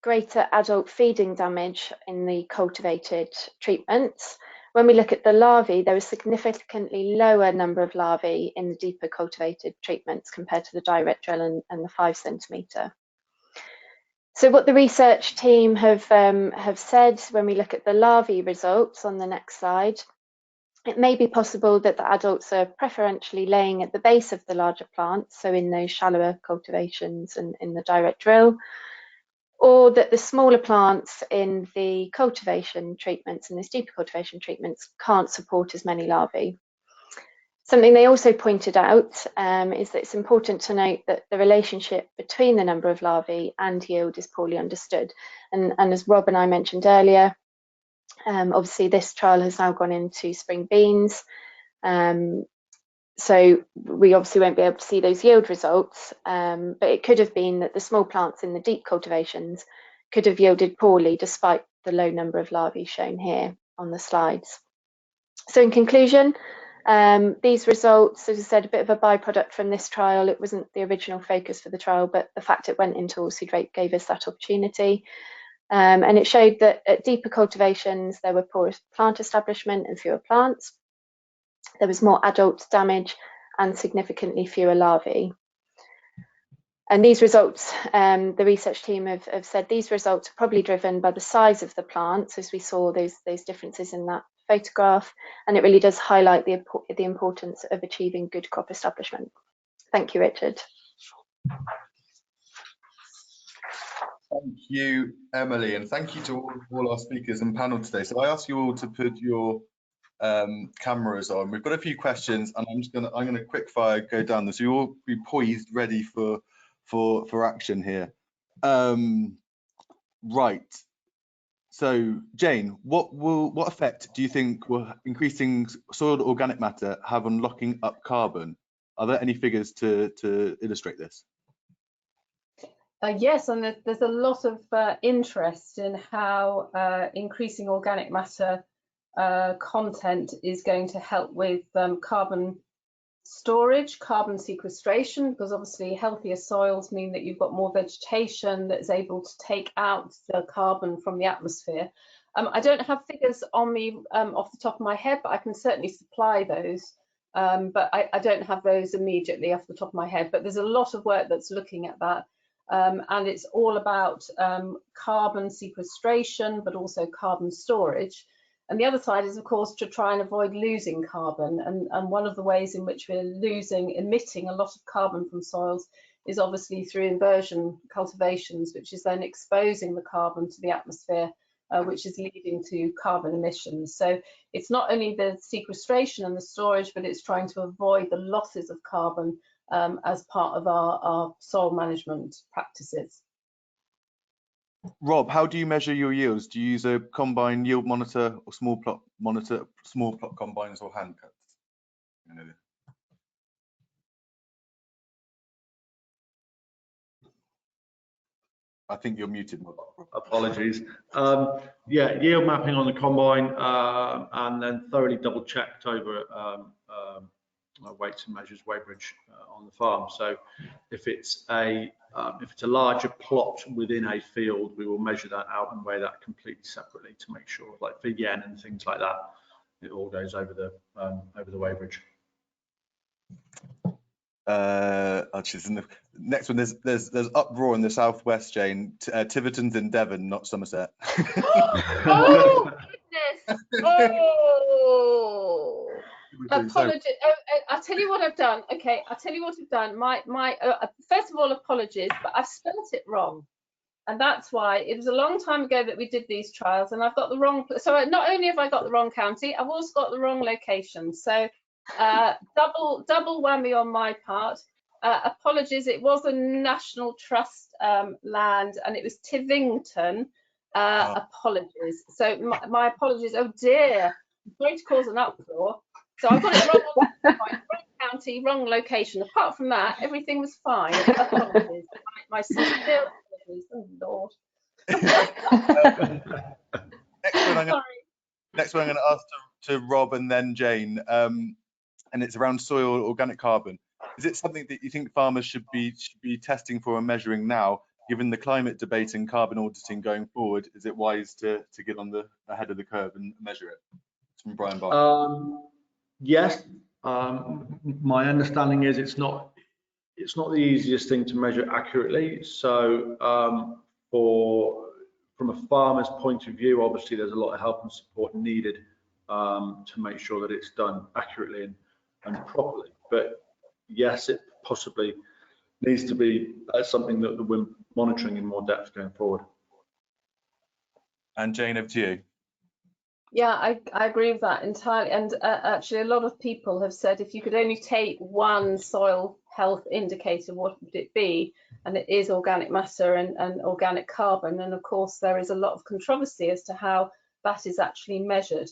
greater adult feeding damage in the cultivated treatments, when we look at the larvae, there was significantly lower number of larvae in the deeper cultivated treatments compared to the direct drill and the 5 centimetre. So what the research team have said when we look at the larvae results on the next slide, it may be possible that the adults are preferentially laying at the base of the larger plants, so in those shallower cultivations and in the direct drill, or that the smaller plants in the cultivation treatments and the deeper cultivation treatments can't support as many larvae. Something they also pointed out is that it's important to note that the relationship between the number of larvae and yield is poorly understood. And as Rob and I mentioned earlier, obviously this trial has now gone into spring beans. So we obviously won't be able to see those yield results, but it could have been that the small plants in the deep cultivations could have yielded poorly despite the low number of larvae shown here on the slides. So in conclusion, these results, as I said, a bit of a byproduct from this trial. It wasn't the original focus for the trial, but the fact it went into oilseed rape gave us that opportunity. And it showed that at deeper cultivations, there were poor plant establishment and fewer plants. There was more adult damage and significantly fewer larvae. And these results, the research team have said these results are probably driven by the size of the plants, as we saw those differences in that photograph, and it really does highlight the importance of achieving good crop establishment. Thank you, Richard. Thank you, Emily, and thank you to all our speakers and panel today. So I ask you all to put your cameras on. We've got a few questions, and I'm gonna quick fire go down this. So you all be poised, ready for action here. Right. So Jane, what effect do you think will increasing soil organic matter have on locking up carbon? Are there any figures to illustrate this? Yes, and there's a lot of interest in how increasing organic matter content is going to help with carbon storage, carbon sequestration, because obviously healthier soils mean that you've got more vegetation that's able to take out the carbon from the atmosphere. I don't have figures on me off the top of my head, but I can certainly supply those. But I don't have those immediately off the top of my head, but there's a lot of work that's looking at that. And it's all about carbon sequestration, but also carbon storage. And the other side is, of course, to try and avoid losing carbon. And one of the ways in which we're emitting a lot of carbon from soils is obviously through inversion cultivations, which is then exposing the carbon to the atmosphere, which is leading to carbon emissions. So it's not only the sequestration and the storage, but it's trying to avoid the losses of carbon as part of our soil management practices. Rob, how do you measure your yields? Do you use a combine yield monitor or small plot monitor, small plot combines or hand cuts? I think you're muted. Apologies. Yeah, yield mapping on the combine, and then thoroughly double checked over weights and measures weighbridge on the farm. So if it's a larger plot within a field, we will measure that out and weigh that completely separately to make sure, like for yen and things like that, it all goes over the weighbridge. Actually, the next one, there's uproar in the southwest, Jane. Tiverton's in Devon, not Somerset. Oh goodness! Oh, apologies. I'll tell you what I've done. Okay, I'll tell you what I've done. First of all, apologies, but I've spelt it wrong, and that's why it was a long time ago that we did these trials, and I've got the wrong. So not only have I got the wrong county, I've also got the wrong location. So double whammy on my part. Apologies, it was a National Trust land, and it was Tivington. Apologies. So my apologies. Oh dear, I'm going to cause an uproar. So I've got it wrong on that point, wrong county, wrong location. Apart from that, everything was fine. Apologies. My sincere apologies. Oh Lord. Next one I'm going to ask to Rob and then Jane, and it's around soil organic carbon. Is it something that you think farmers should be testing for and measuring now, given the climate debate and carbon auditing going forward? Is it wise to get on the ahead of the curve and measure it? It's from Brian Barker. Yes, my understanding is it's not the easiest thing to measure accurately. So from a farmer's point of view, obviously there's a lot of help and support needed to make sure that it's done accurately and properly. But yes, it possibly needs to be something that we're monitoring in more depth going forward. And Jane, over to you. Yeah, I agree with that entirely. And actually, a lot of people have said if you could only take one soil health indicator, what would it be? And it is organic matter and organic carbon. And of course, there is a lot of controversy as to how that is actually measured.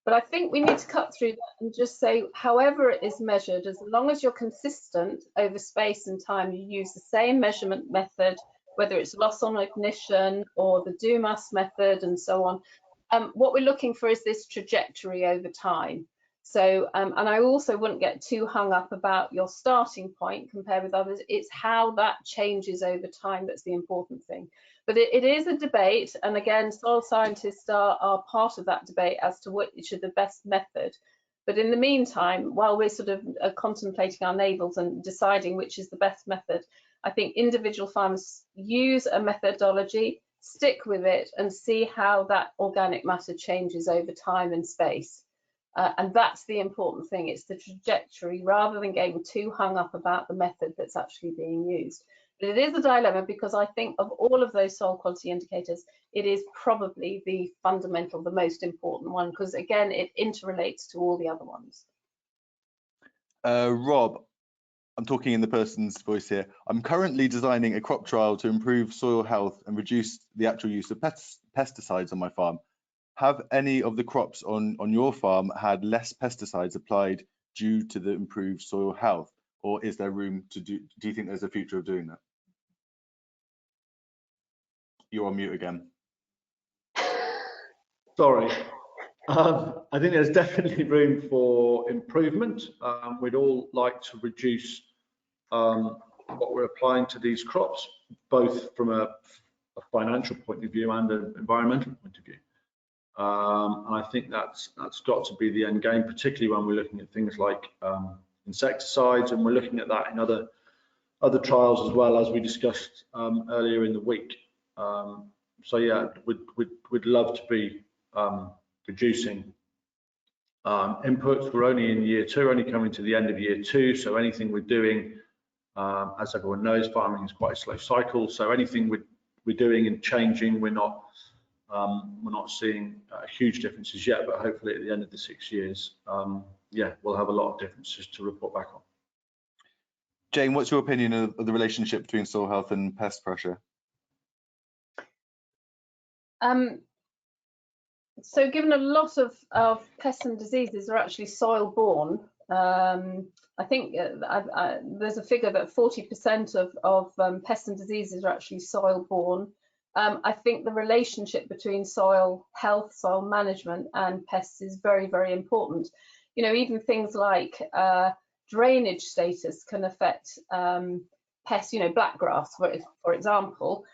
But I think we need to cut through that and just say, however it is measured, as long as you're consistent over space and time, you use the same measurement method, whether it's loss on ignition or the Dumas method and so on. What we're looking for is this trajectory over time. So, and I also wouldn't get too hung up about your starting point compared with others. It's how that changes over time that's the important thing. But it is a debate, and again, soil scientists are part of that debate as to which is the best method. But in the meantime, while we're sort of contemplating our navels and deciding which is the best method, I think individual farmers use a methodology, stick with it, and see how that organic matter changes over time and space. And that's the important thing. It's the trajectory, rather than getting too hung up about the method that's actually being used. But it is a dilemma, because I think of all of those soil quality indicators, it is probably the fundamental, the most important one, because again, it interrelates to all the other ones. Rob, I'm talking in the person's voice here. I'm currently designing a crop trial to improve soil health and reduce the actual use of pesticides on my farm. Have any of the crops on your farm had less pesticides applied due to the improved soil health, or is there room to do you think there's a future of doing that? You're on mute again. Sorry. I think there's definitely room for improvement. We'd all like to reduce what we're applying to these crops, both from a financial point of view and an environmental point of view. And I think that's got to be the end game, particularly when we're looking at things like insecticides, and we're looking at that in other trials as well, as we discussed earlier in the week. So yeah, we'd love to be reducing inputs. We're only in year 2, only coming to the end of year 2, so anything we're doing, as everyone knows, farming is quite a slow cycle, so anything we're doing and changing, we're not seeing huge differences yet, but hopefully at the end of the 6 years, yeah, we'll have a lot of differences to report back on. Jane, what's your opinion of the relationship between soil health and pest pressure? So given a lot of pests and diseases are actually soil borne, I think there's a figure that 40% of pests and diseases are actually soil borne. I think the relationship between soil health, soil management and pests is very, very important. You know, even things like drainage status can affect pests, you know, blackgrass, for example.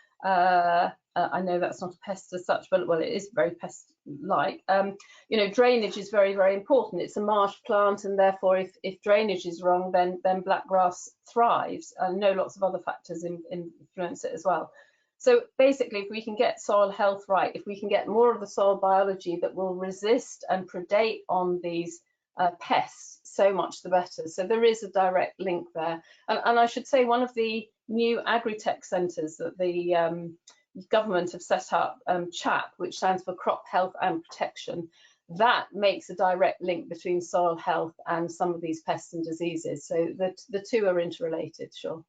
I know that's not a pest as such, but well, it is very pest-like. You know, drainage is very, very important. It's a marsh plant, and therefore, if drainage is wrong, then blackgrass thrives. I know lots of other factors influence it as well. So basically, if we can get soil health right, if we can get more of the soil biology that will resist and predate on these pests, so much the better. So there is a direct link there. And I should say, one of the new agri-tech centres that the government have set up, CHAP, which stands for Crop Health and Protection, that makes a direct link between soil health and some of these pests and diseases. So the two are interrelated, sure.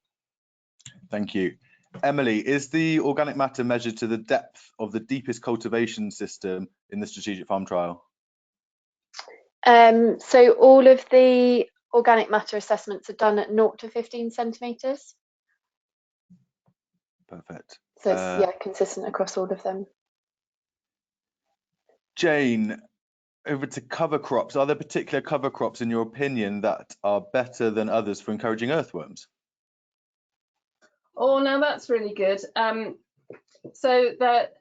Thank you. Emily, is the organic matter measured to the depth of the deepest cultivation system in the strategic farm trial? So all of the organic matter assessments are done at 0 to 15 centimetres. Perfect. So it's yeah, consistent across all of them. Jane, over to cover crops. Are there particular cover crops, in your opinion, that are better than others for encouraging earthworms? Oh, now that's really good. So that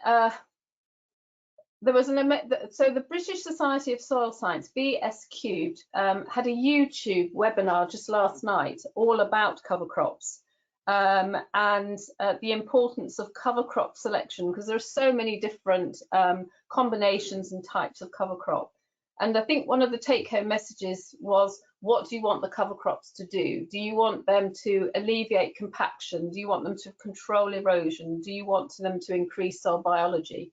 there was so the British Society of Soil Science, BS had a YouTube webinar just last night all about cover crops and the importance of cover crop selection, because there are so many different combinations and types of cover crop. And I think one of the take-home messages was, what do you want the cover crops to do? Do you want them to alleviate compaction? Do you want them to control erosion? Do you want them to increase soil biology?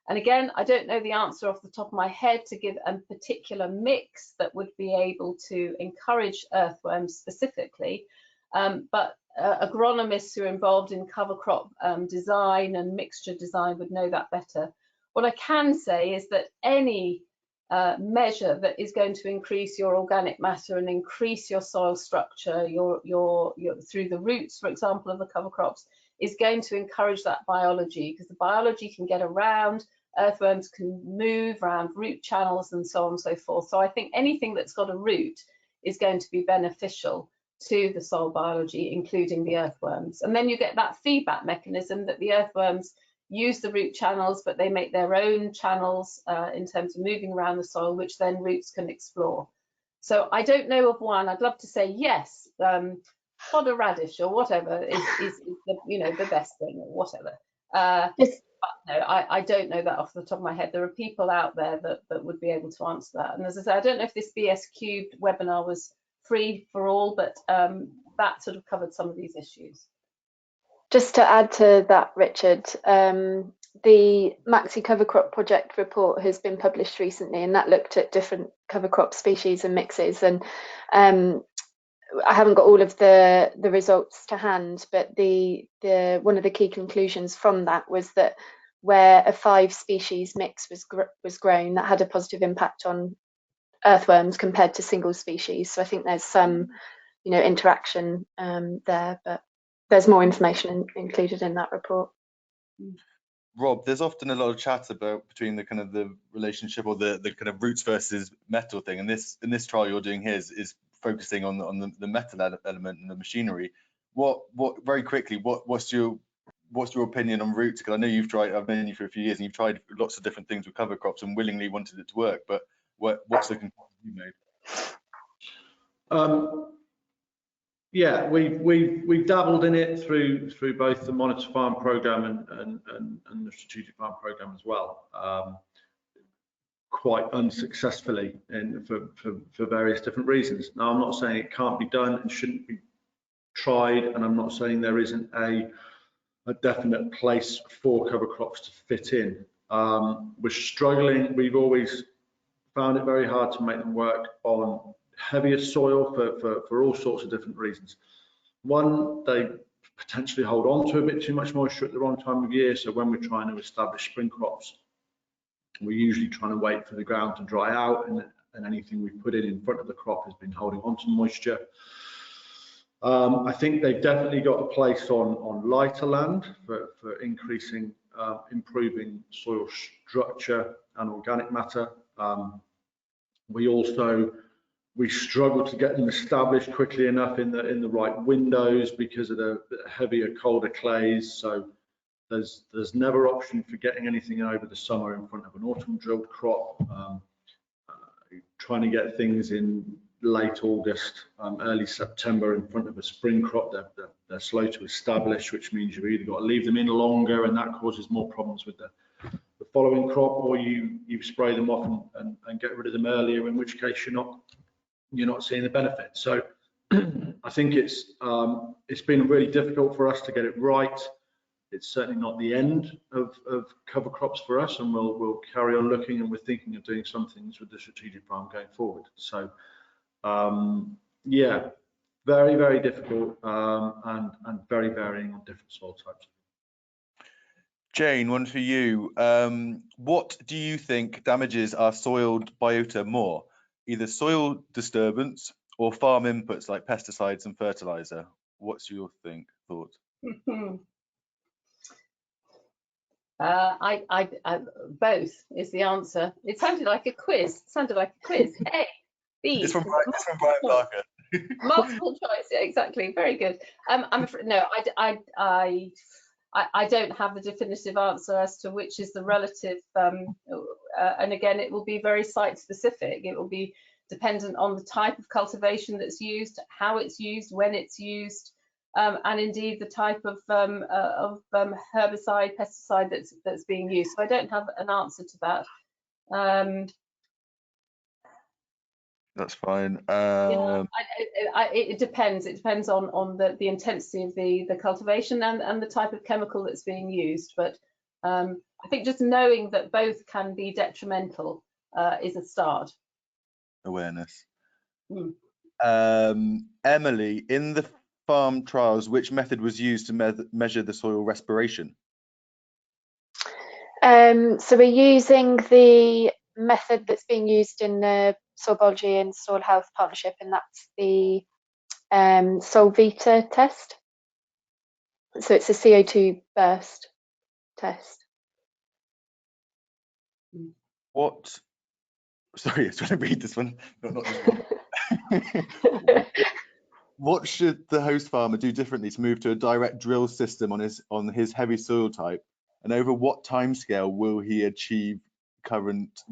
And again, I don't know the answer off the top of my head to give a particular mix that would be able to encourage earthworms specifically, but agronomists who are involved in cover crop design and mixture design would know that better. What I can say is that any measure that is going to increase your organic matter and increase your soil structure, your through the roots, for example, of the cover crops, is going to encourage that biology, because the biology can get around, earthworms can move around root channels and so on and so forth. So I think anything that's got a root is going to be beneficial to the soil biology, including the earthworms. And then you get that feedback mechanism that the earthworms use the root channels, but they make their own channels in terms of moving around the soil, which then roots can explore. So I don't know of one. I'd love to say yes, fodder radish or whatever is the, you know, the best thing or whatever. But no, I don't know that off the top of my head. There are people out there that would be able to answer that. And as I say, I don't know if this BS Cubed webinar was free for all, but that sort of covered some of these issues. Just to add to that, Richard, the Maxi Cover Crop Project report has been published recently, and that looked at different cover crop species and mixes. And I haven't got all of the results to hand, but one of the key conclusions from that was that where a 5-species mix was grown, that had a positive impact on earthworms compared to single species. So I think there's some, you know, interaction there, but there's more information included in that report. Rob, there's often a lot of chat about between the kind of the relationship or the kind of roots versus metal thing, and in this trial you're doing here is focusing on the metal element and the machinery. What very quickly, what's your opinion on roots? Because I know I've known you for a few years and you've tried lots of different things with cover crops and willingly wanted it to work, but what's the conclusion you made? Yeah, we've dabbled in it through both the Monitor Farm program and the Strategic Farm program as well, quite unsuccessfully for various different reasons. Now, I'm not saying it can't be done and shouldn't be tried, and I'm not saying there isn't a definite place for cover crops to fit in. We're struggling. We've always found it very hard to make them work on heavier soil for all sorts of different reasons. One, they potentially hold on to a bit too much moisture at the wrong time of year. So when we're trying to establish spring crops, we're usually trying to wait for the ground to dry out, and anything we put in front of the crop has been holding on to moisture. I think they've definitely got a place on lighter land for increasing, improving soil structure and organic matter. We struggle to get them established quickly enough in the right windows because of the heavier, colder clays. So there's never option for getting anything over the summer in front of an autumn drilled crop. Trying to get things in late August, early September in front of a spring crop, they're slow to establish, which means you've either got to leave them in longer, and that causes more problems with the following crop, or you spray them off and get rid of them earlier, in which case you're not seeing the benefit. So I think it's been really difficult for us to get it right. It's certainly not the end of cover crops for us, and we'll carry on looking, and we're thinking of doing some things with the strategic farm going forward. So yeah, very, very difficult, and very varying on different soil types. Jane, one for you. What do you think damages our soil biota more? Either soil disturbance or farm inputs like pesticides and fertilizer? What's your thought? Both is the answer. It sounded like a quiz. A, B. It's from Brian Parker. Multiple choice. Yeah, exactly. Very good. I'm afraid no. I don't have the definitive answer as to which is the relative. And again, it will be very site specific. It will be dependent on the type of cultivation that's used, how it's used, when it's used. And indeed the type of herbicide, pesticide that's being used. So I don't have an answer to that. That's fine. Yeah, it depends. It depends on the intensity of the cultivation and the type of chemical that's being used. But I think just knowing that both can be detrimental is a start. Awareness. Emily, in the farm trials, which method was used to measure the soil respiration? So we're using the method that's being used in the Soil Biology and Soil Health Partnership, and that's the Soil Vita test. So it's a CO2 burst test. What? Sorry, I was trying to read this one. Not this one. What should the host farmer do differently to move to a direct drill system on his heavy soil type, and over what timescale will he achieve current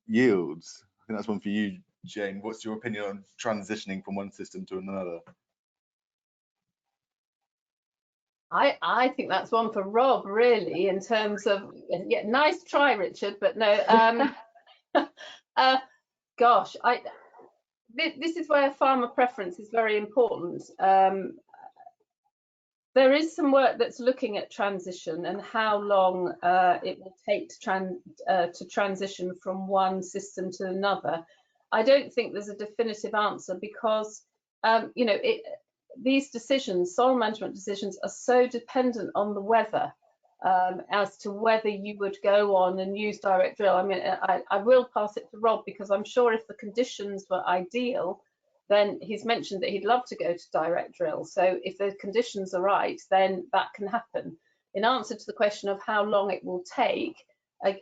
yields? I think that's one for you, Jane. What's your opinion on transitioning from one system to another? I think that's one for Rob, really, in terms of, yeah, nice try, Richard, but no. Gosh, this is where farmer preference is very important. There is some work that's looking at transition and how long it will take to transition from one system to another. I don't think there's a definitive answer because, you know, these decisions, soil management decisions, are so dependent on the weather as to whether you would go on and use direct drill. I mean, I will pass it to Rob because I'm sure if the conditions were ideal, then he's mentioned that he'd love to go to direct drill. So if the conditions are right, then that can happen. In answer to the question of how long it will take,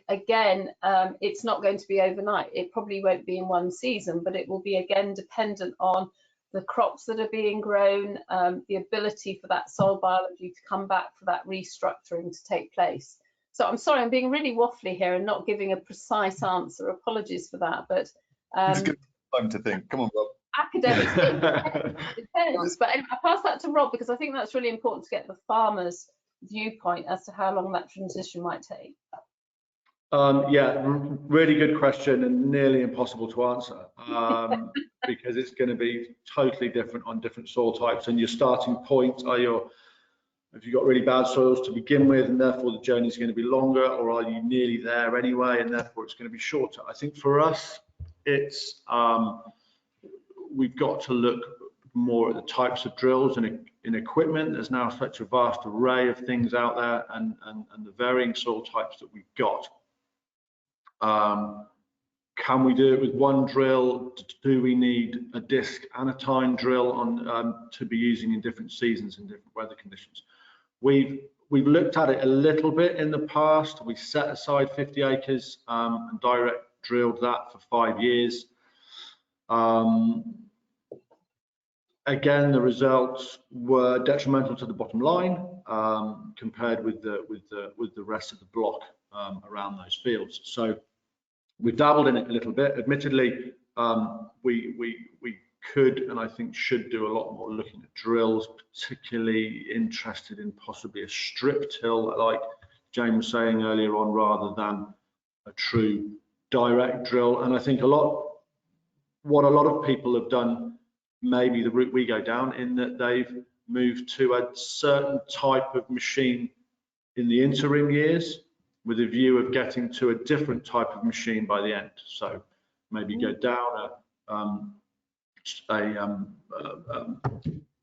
again, it's not going to be overnight. It probably won't be in one season, but it will be again dependent on the crops that are being grown, the ability for that soil biology to come back, for that restructuring to take place. So I'm sorry, I'm being really waffly here and not giving a precise answer. Apologies for that, but it's a good time to think. Come on, Rob. Academics, it depends. But anyway, I pass that to Rob because I think that's really important to get the farmer's viewpoint as to how long that transition might take. Yeah, really good question and nearly impossible to answer because it's going to be totally different on different soil types, and your starting point are if you've got really bad soils to begin with and therefore the journey is going to be longer, or are you nearly there anyway and therefore it's going to be shorter. I think for us it's we've got to look more at the types of drills and in equipment. There's now such a vast array of things out there and the varying soil types that we've got. Can we do it with one drill? Do we need a disc and a tine drill on to be using in different seasons and different weather conditions? We've looked at it a little bit in the past. We set aside 50 acres and direct drilled that for 5 years. Again, the results were detrimental to the bottom line compared with the rest of the block around those fields. So we've dabbled in it a little bit. Admittedly, we could and I think should do a lot more looking at drills, particularly interested in possibly a strip till, like Jane was saying earlier on, rather than a true direct drill. And I think what a lot of people have done, maybe the route we go down, in that they've moved to a certain type of machine in the interim years with a view of getting to a different type of machine by the end. So maybe go down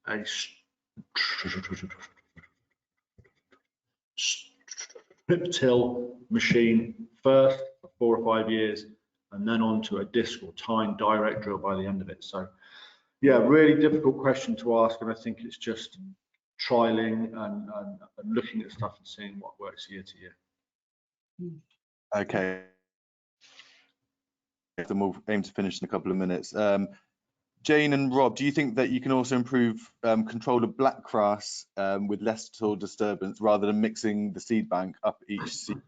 a strip till machine first for 4 or 5 years, and then onto a disc or tine direct drill by the end of it. So yeah, really difficult question to ask, and I think it's just trialing and looking at stuff and seeing what works year to year. Okay, then we'll aim to finish in a couple of minutes. Jane and Rob, do you think that you can also improve control of blackgrass with less soil disturbance rather than mixing the seed bank up each season?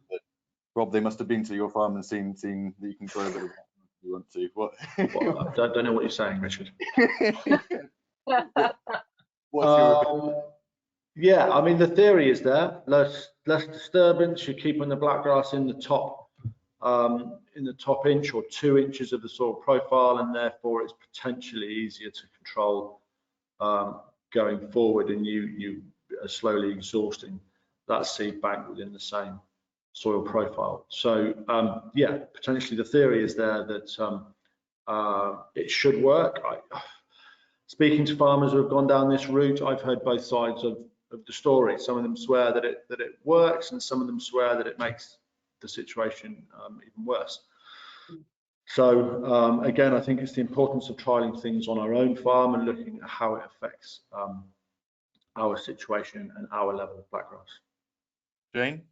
Rob, they must have been to your farm and seen that you can grow a bit of that if you want to. What? Well, I don't know what you're saying, Richard. What's your yeah, I mean, the theory is there. Less disturbance. You're keeping the blackgrass in the top inch or 2 inches of the soil profile, and therefore it's potentially easier to control going forward, and you are slowly exhausting that seed bank within the same soil profile. So yeah, potentially the theory is there that it should work. Speaking to farmers who have gone down this route, I've heard both sides of the story. Some of them swear that it works, and some of them swear that it makes the situation even worse. So again, I think it's the importance of trialing things on our own farm and looking at how it affects our situation and our level of blackgrass. Jane?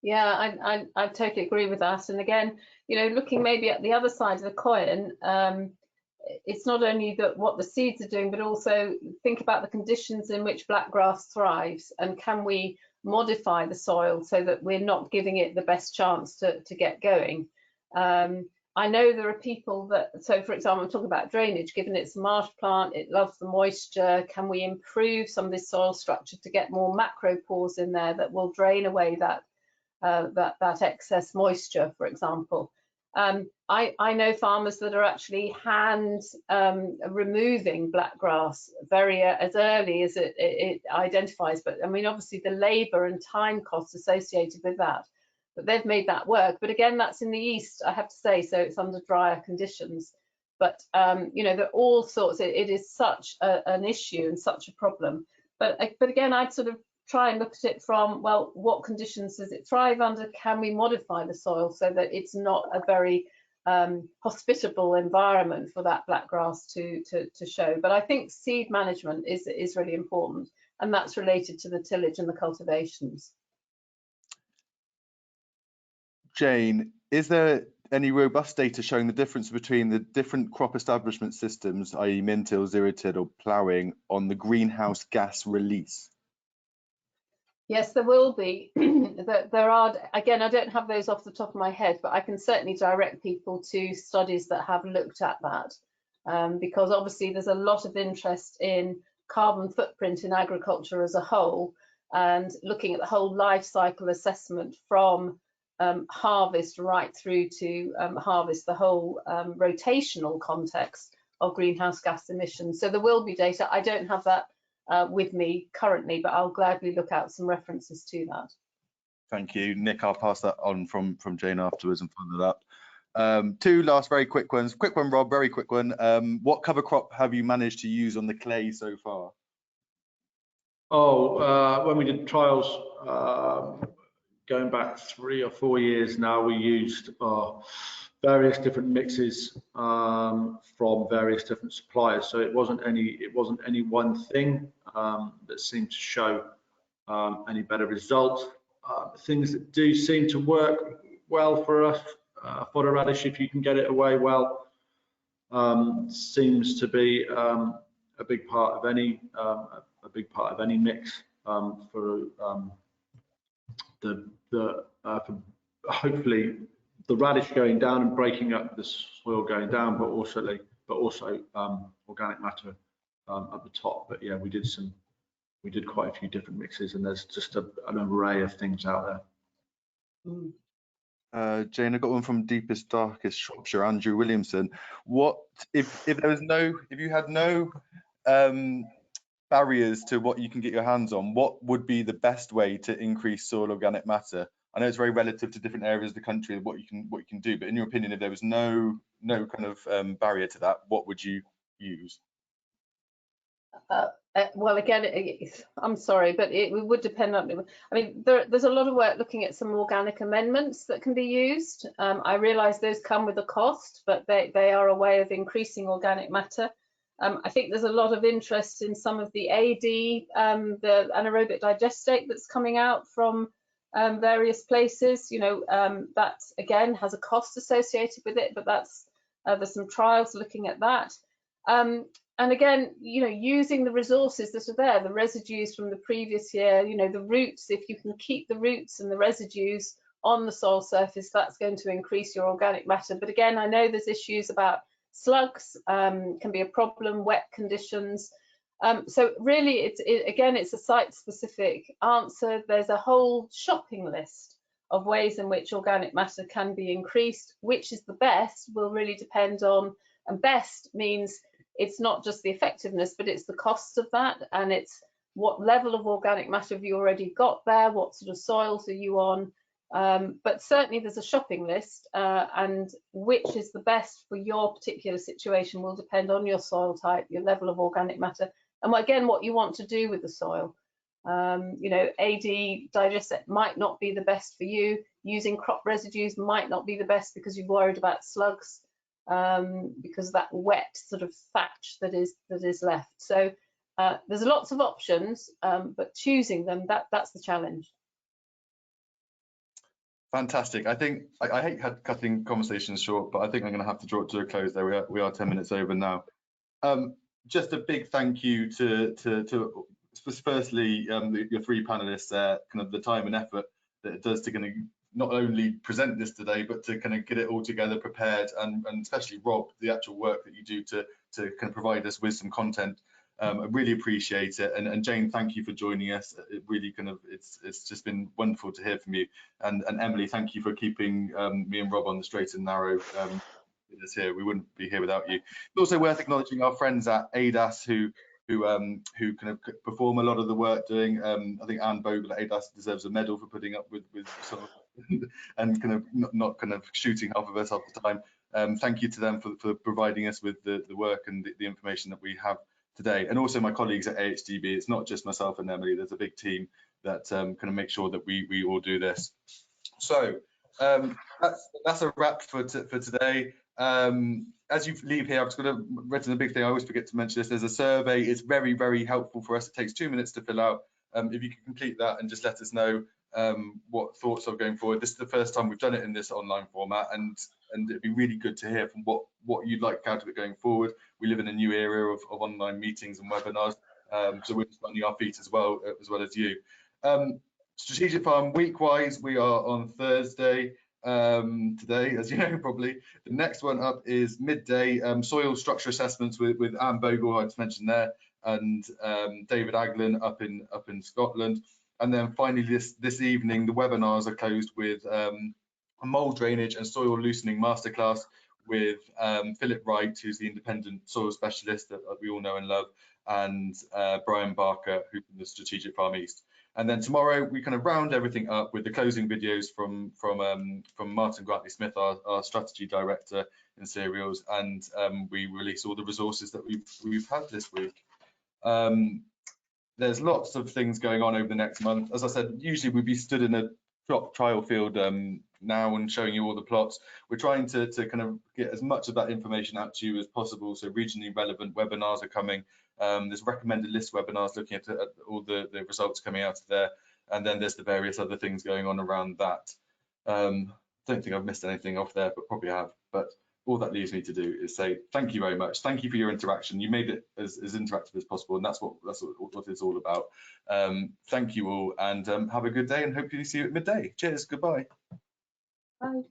Yeah, I totally agree with that. And again, you know, looking maybe at the other side of the coin, it's not only that what the seeds are doing, but also think about the conditions in which blackgrass thrives, and can we modify the soil so that we're not giving it the best chance to get going. I know there are people that, so for example, I'm talking about drainage, given it's a marsh plant, it loves the moisture. Can we improve some of this soil structure to get more macro pores in there that will drain away that excess moisture, for example? I know farmers that are actually hand removing blackgrass as early as it identifies, but I mean, obviously the labour and time costs associated with that, but they've made that work. But again, that's in the east, I have to say, so it's under drier conditions. But you know, there are all sorts. It is such an issue and such a problem. But again, I'd sort of try and look at it from, well, what conditions does it thrive under? Can we modify the soil so that it's not a very hospitable environment for that blackgrass to show? But I think seed management is really important, and that's related to the tillage and the cultivations. Jane, is there any robust data showing the difference between the different crop establishment systems, i.e. min-till, zero-till or ploughing, on the greenhouse gas release? Yes, there will be. There are, again, I don't have those off the top of my head, but I can certainly direct people to studies that have looked at that, because obviously there's a lot of interest in carbon footprint in agriculture as a whole, and looking at the whole life cycle assessment from harvest right through to harvest, the whole rotational context of greenhouse gas emissions. So there will be data. I don't have that with me currently, but I'll gladly look out some references to that. Thank you, Nick. I'll pass that on from Jane afterwards and follow that up. Two last very quick ones. Quick one, Rob, very quick one. What cover crop have you managed to use on the clay so far? Oh, when we did trials going back 3 or 4 years now, we used various different mixes from various different suppliers. So it wasn't any one thing that seemed to show any better result. Things that do seem to work well for us, fodder radish, if you can get it away well, seems to be a big part of any mix for hopefully the radish going down and breaking up the soil going down, but also organic matter at the top. But yeah, we did quite a few different mixes, and there's just an array of things out there. Jane, I got one from Deepest Darkest Shropshire, Andrew Williamson. What if you had no barriers to what you can get your hands on, what would be the best way to increase soil organic matter? I know it's very relative to different areas of the country, what you can do, but in your opinion, if there was no kind of barrier to that, what would you use? Well, again, I'm sorry, but it would depend on, I mean, there's a lot of work looking at some organic amendments that can be used. I realise those come with a cost, but they are a way of increasing organic matter. I think there's a lot of interest in some of the AD, the anaerobic digestate that's coming out from various places. You know, that again has a cost associated with it, but there's some trials looking at that. And again, you know, using the resources that are there, the residues from the previous year, you know, the roots, if you can keep the roots and the residues on the soil surface, that's going to increase your organic matter. But again, I know there's issues about slugs, can be a problem, wet conditions. So really, it's a site-specific answer. There's a whole shopping list of ways in which organic matter can be increased. Which is the best will really depend on, and best means it's not just the effectiveness, but it's the cost of that, and it's what level of organic matter have you already got there, what sort of soils are you on. But certainly there's a shopping list, and which is the best for your particular situation will depend on your soil type, your level of organic matter, and again, what you want to do with the soil. You know, AD digest might not be the best for you. Using crop residues might not be the best because you're worried about slugs, because of that wet sort of thatch that is left. So there's lots of options, but choosing them, that's the challenge. Fantastic. I think I hate cutting conversations short, but I think I'm going to have to draw it to a close there. We are 10 minutes over now. Just a big thank you to firstly your three panelists there, kind of the time and effort that it does to kind of not only present this today, but to kind of get it all together, prepared, and especially Rob, the actual work that you do to kind of provide us with some content. I really appreciate it, and Jane, thank you for joining us. It really kind of it's just been wonderful to hear from you, and Emily, thank you for keeping me and Rob on the straight and narrow. Here, we wouldn't be here without you. It's also worth acknowledging our friends at ADAS who kind of perform a lot of the work doing. I think Anne Bogle at ADAS deserves a medal for putting up with some of and kind of not kind of shooting half of us half the time. Thank you to them for providing us with the work and the information that we have today, and also my colleagues at AHDB. It's not just myself and Emily. There's a big team that kind of make sure that we all do this. So that's a wrap for today. As you leave here, I've just got to written a big thing. I always forget to mention this. There's a survey. It's very, very helpful for us. It takes 2 minutes to fill out. If you can complete that and just let us know what thoughts are going forward. This is the first time we've done it in this online format, and it'd be really good to hear from what you'd like out of it going forward. We live in a new era of online meetings and webinars, so we're just finding our feet as well as you. Strategic Farm week-wise, we are on Thursday today, as you know probably. The next one up is midday, soil structure assessments with Anne Bogle, who I just mentioned there, and David Aglin up in Scotland. And then finally this evening, the webinars are closed with a mold drainage and soil loosening masterclass with Philip Wright, who's the independent soil specialist that we all know and love, and Brian Barker, who's from the Strategic Farm East. And then tomorrow we kind of round everything up with the closing videos from Martin Grantley-Smith, our strategy director in cereals, and we release all the resources that we've had this week. There's lots of things going on over the next month. As I said, usually we'd be stood in a trial field now and showing you all the plots. We're trying to kind of get as much of that information out to you as possible. So regionally relevant webinars are coming. There's recommended list webinars looking at all the results coming out of there. And then there's the various other things going on around that. Don't think I've missed anything off there, but probably have. But all that leaves me to do is say thank you very much. Thank you for your interaction. You made it as interactive as possible, and that's what it's all about. Thank you all, and have a good day, and hopefully see you at midday. Cheers. Goodbye. Bye.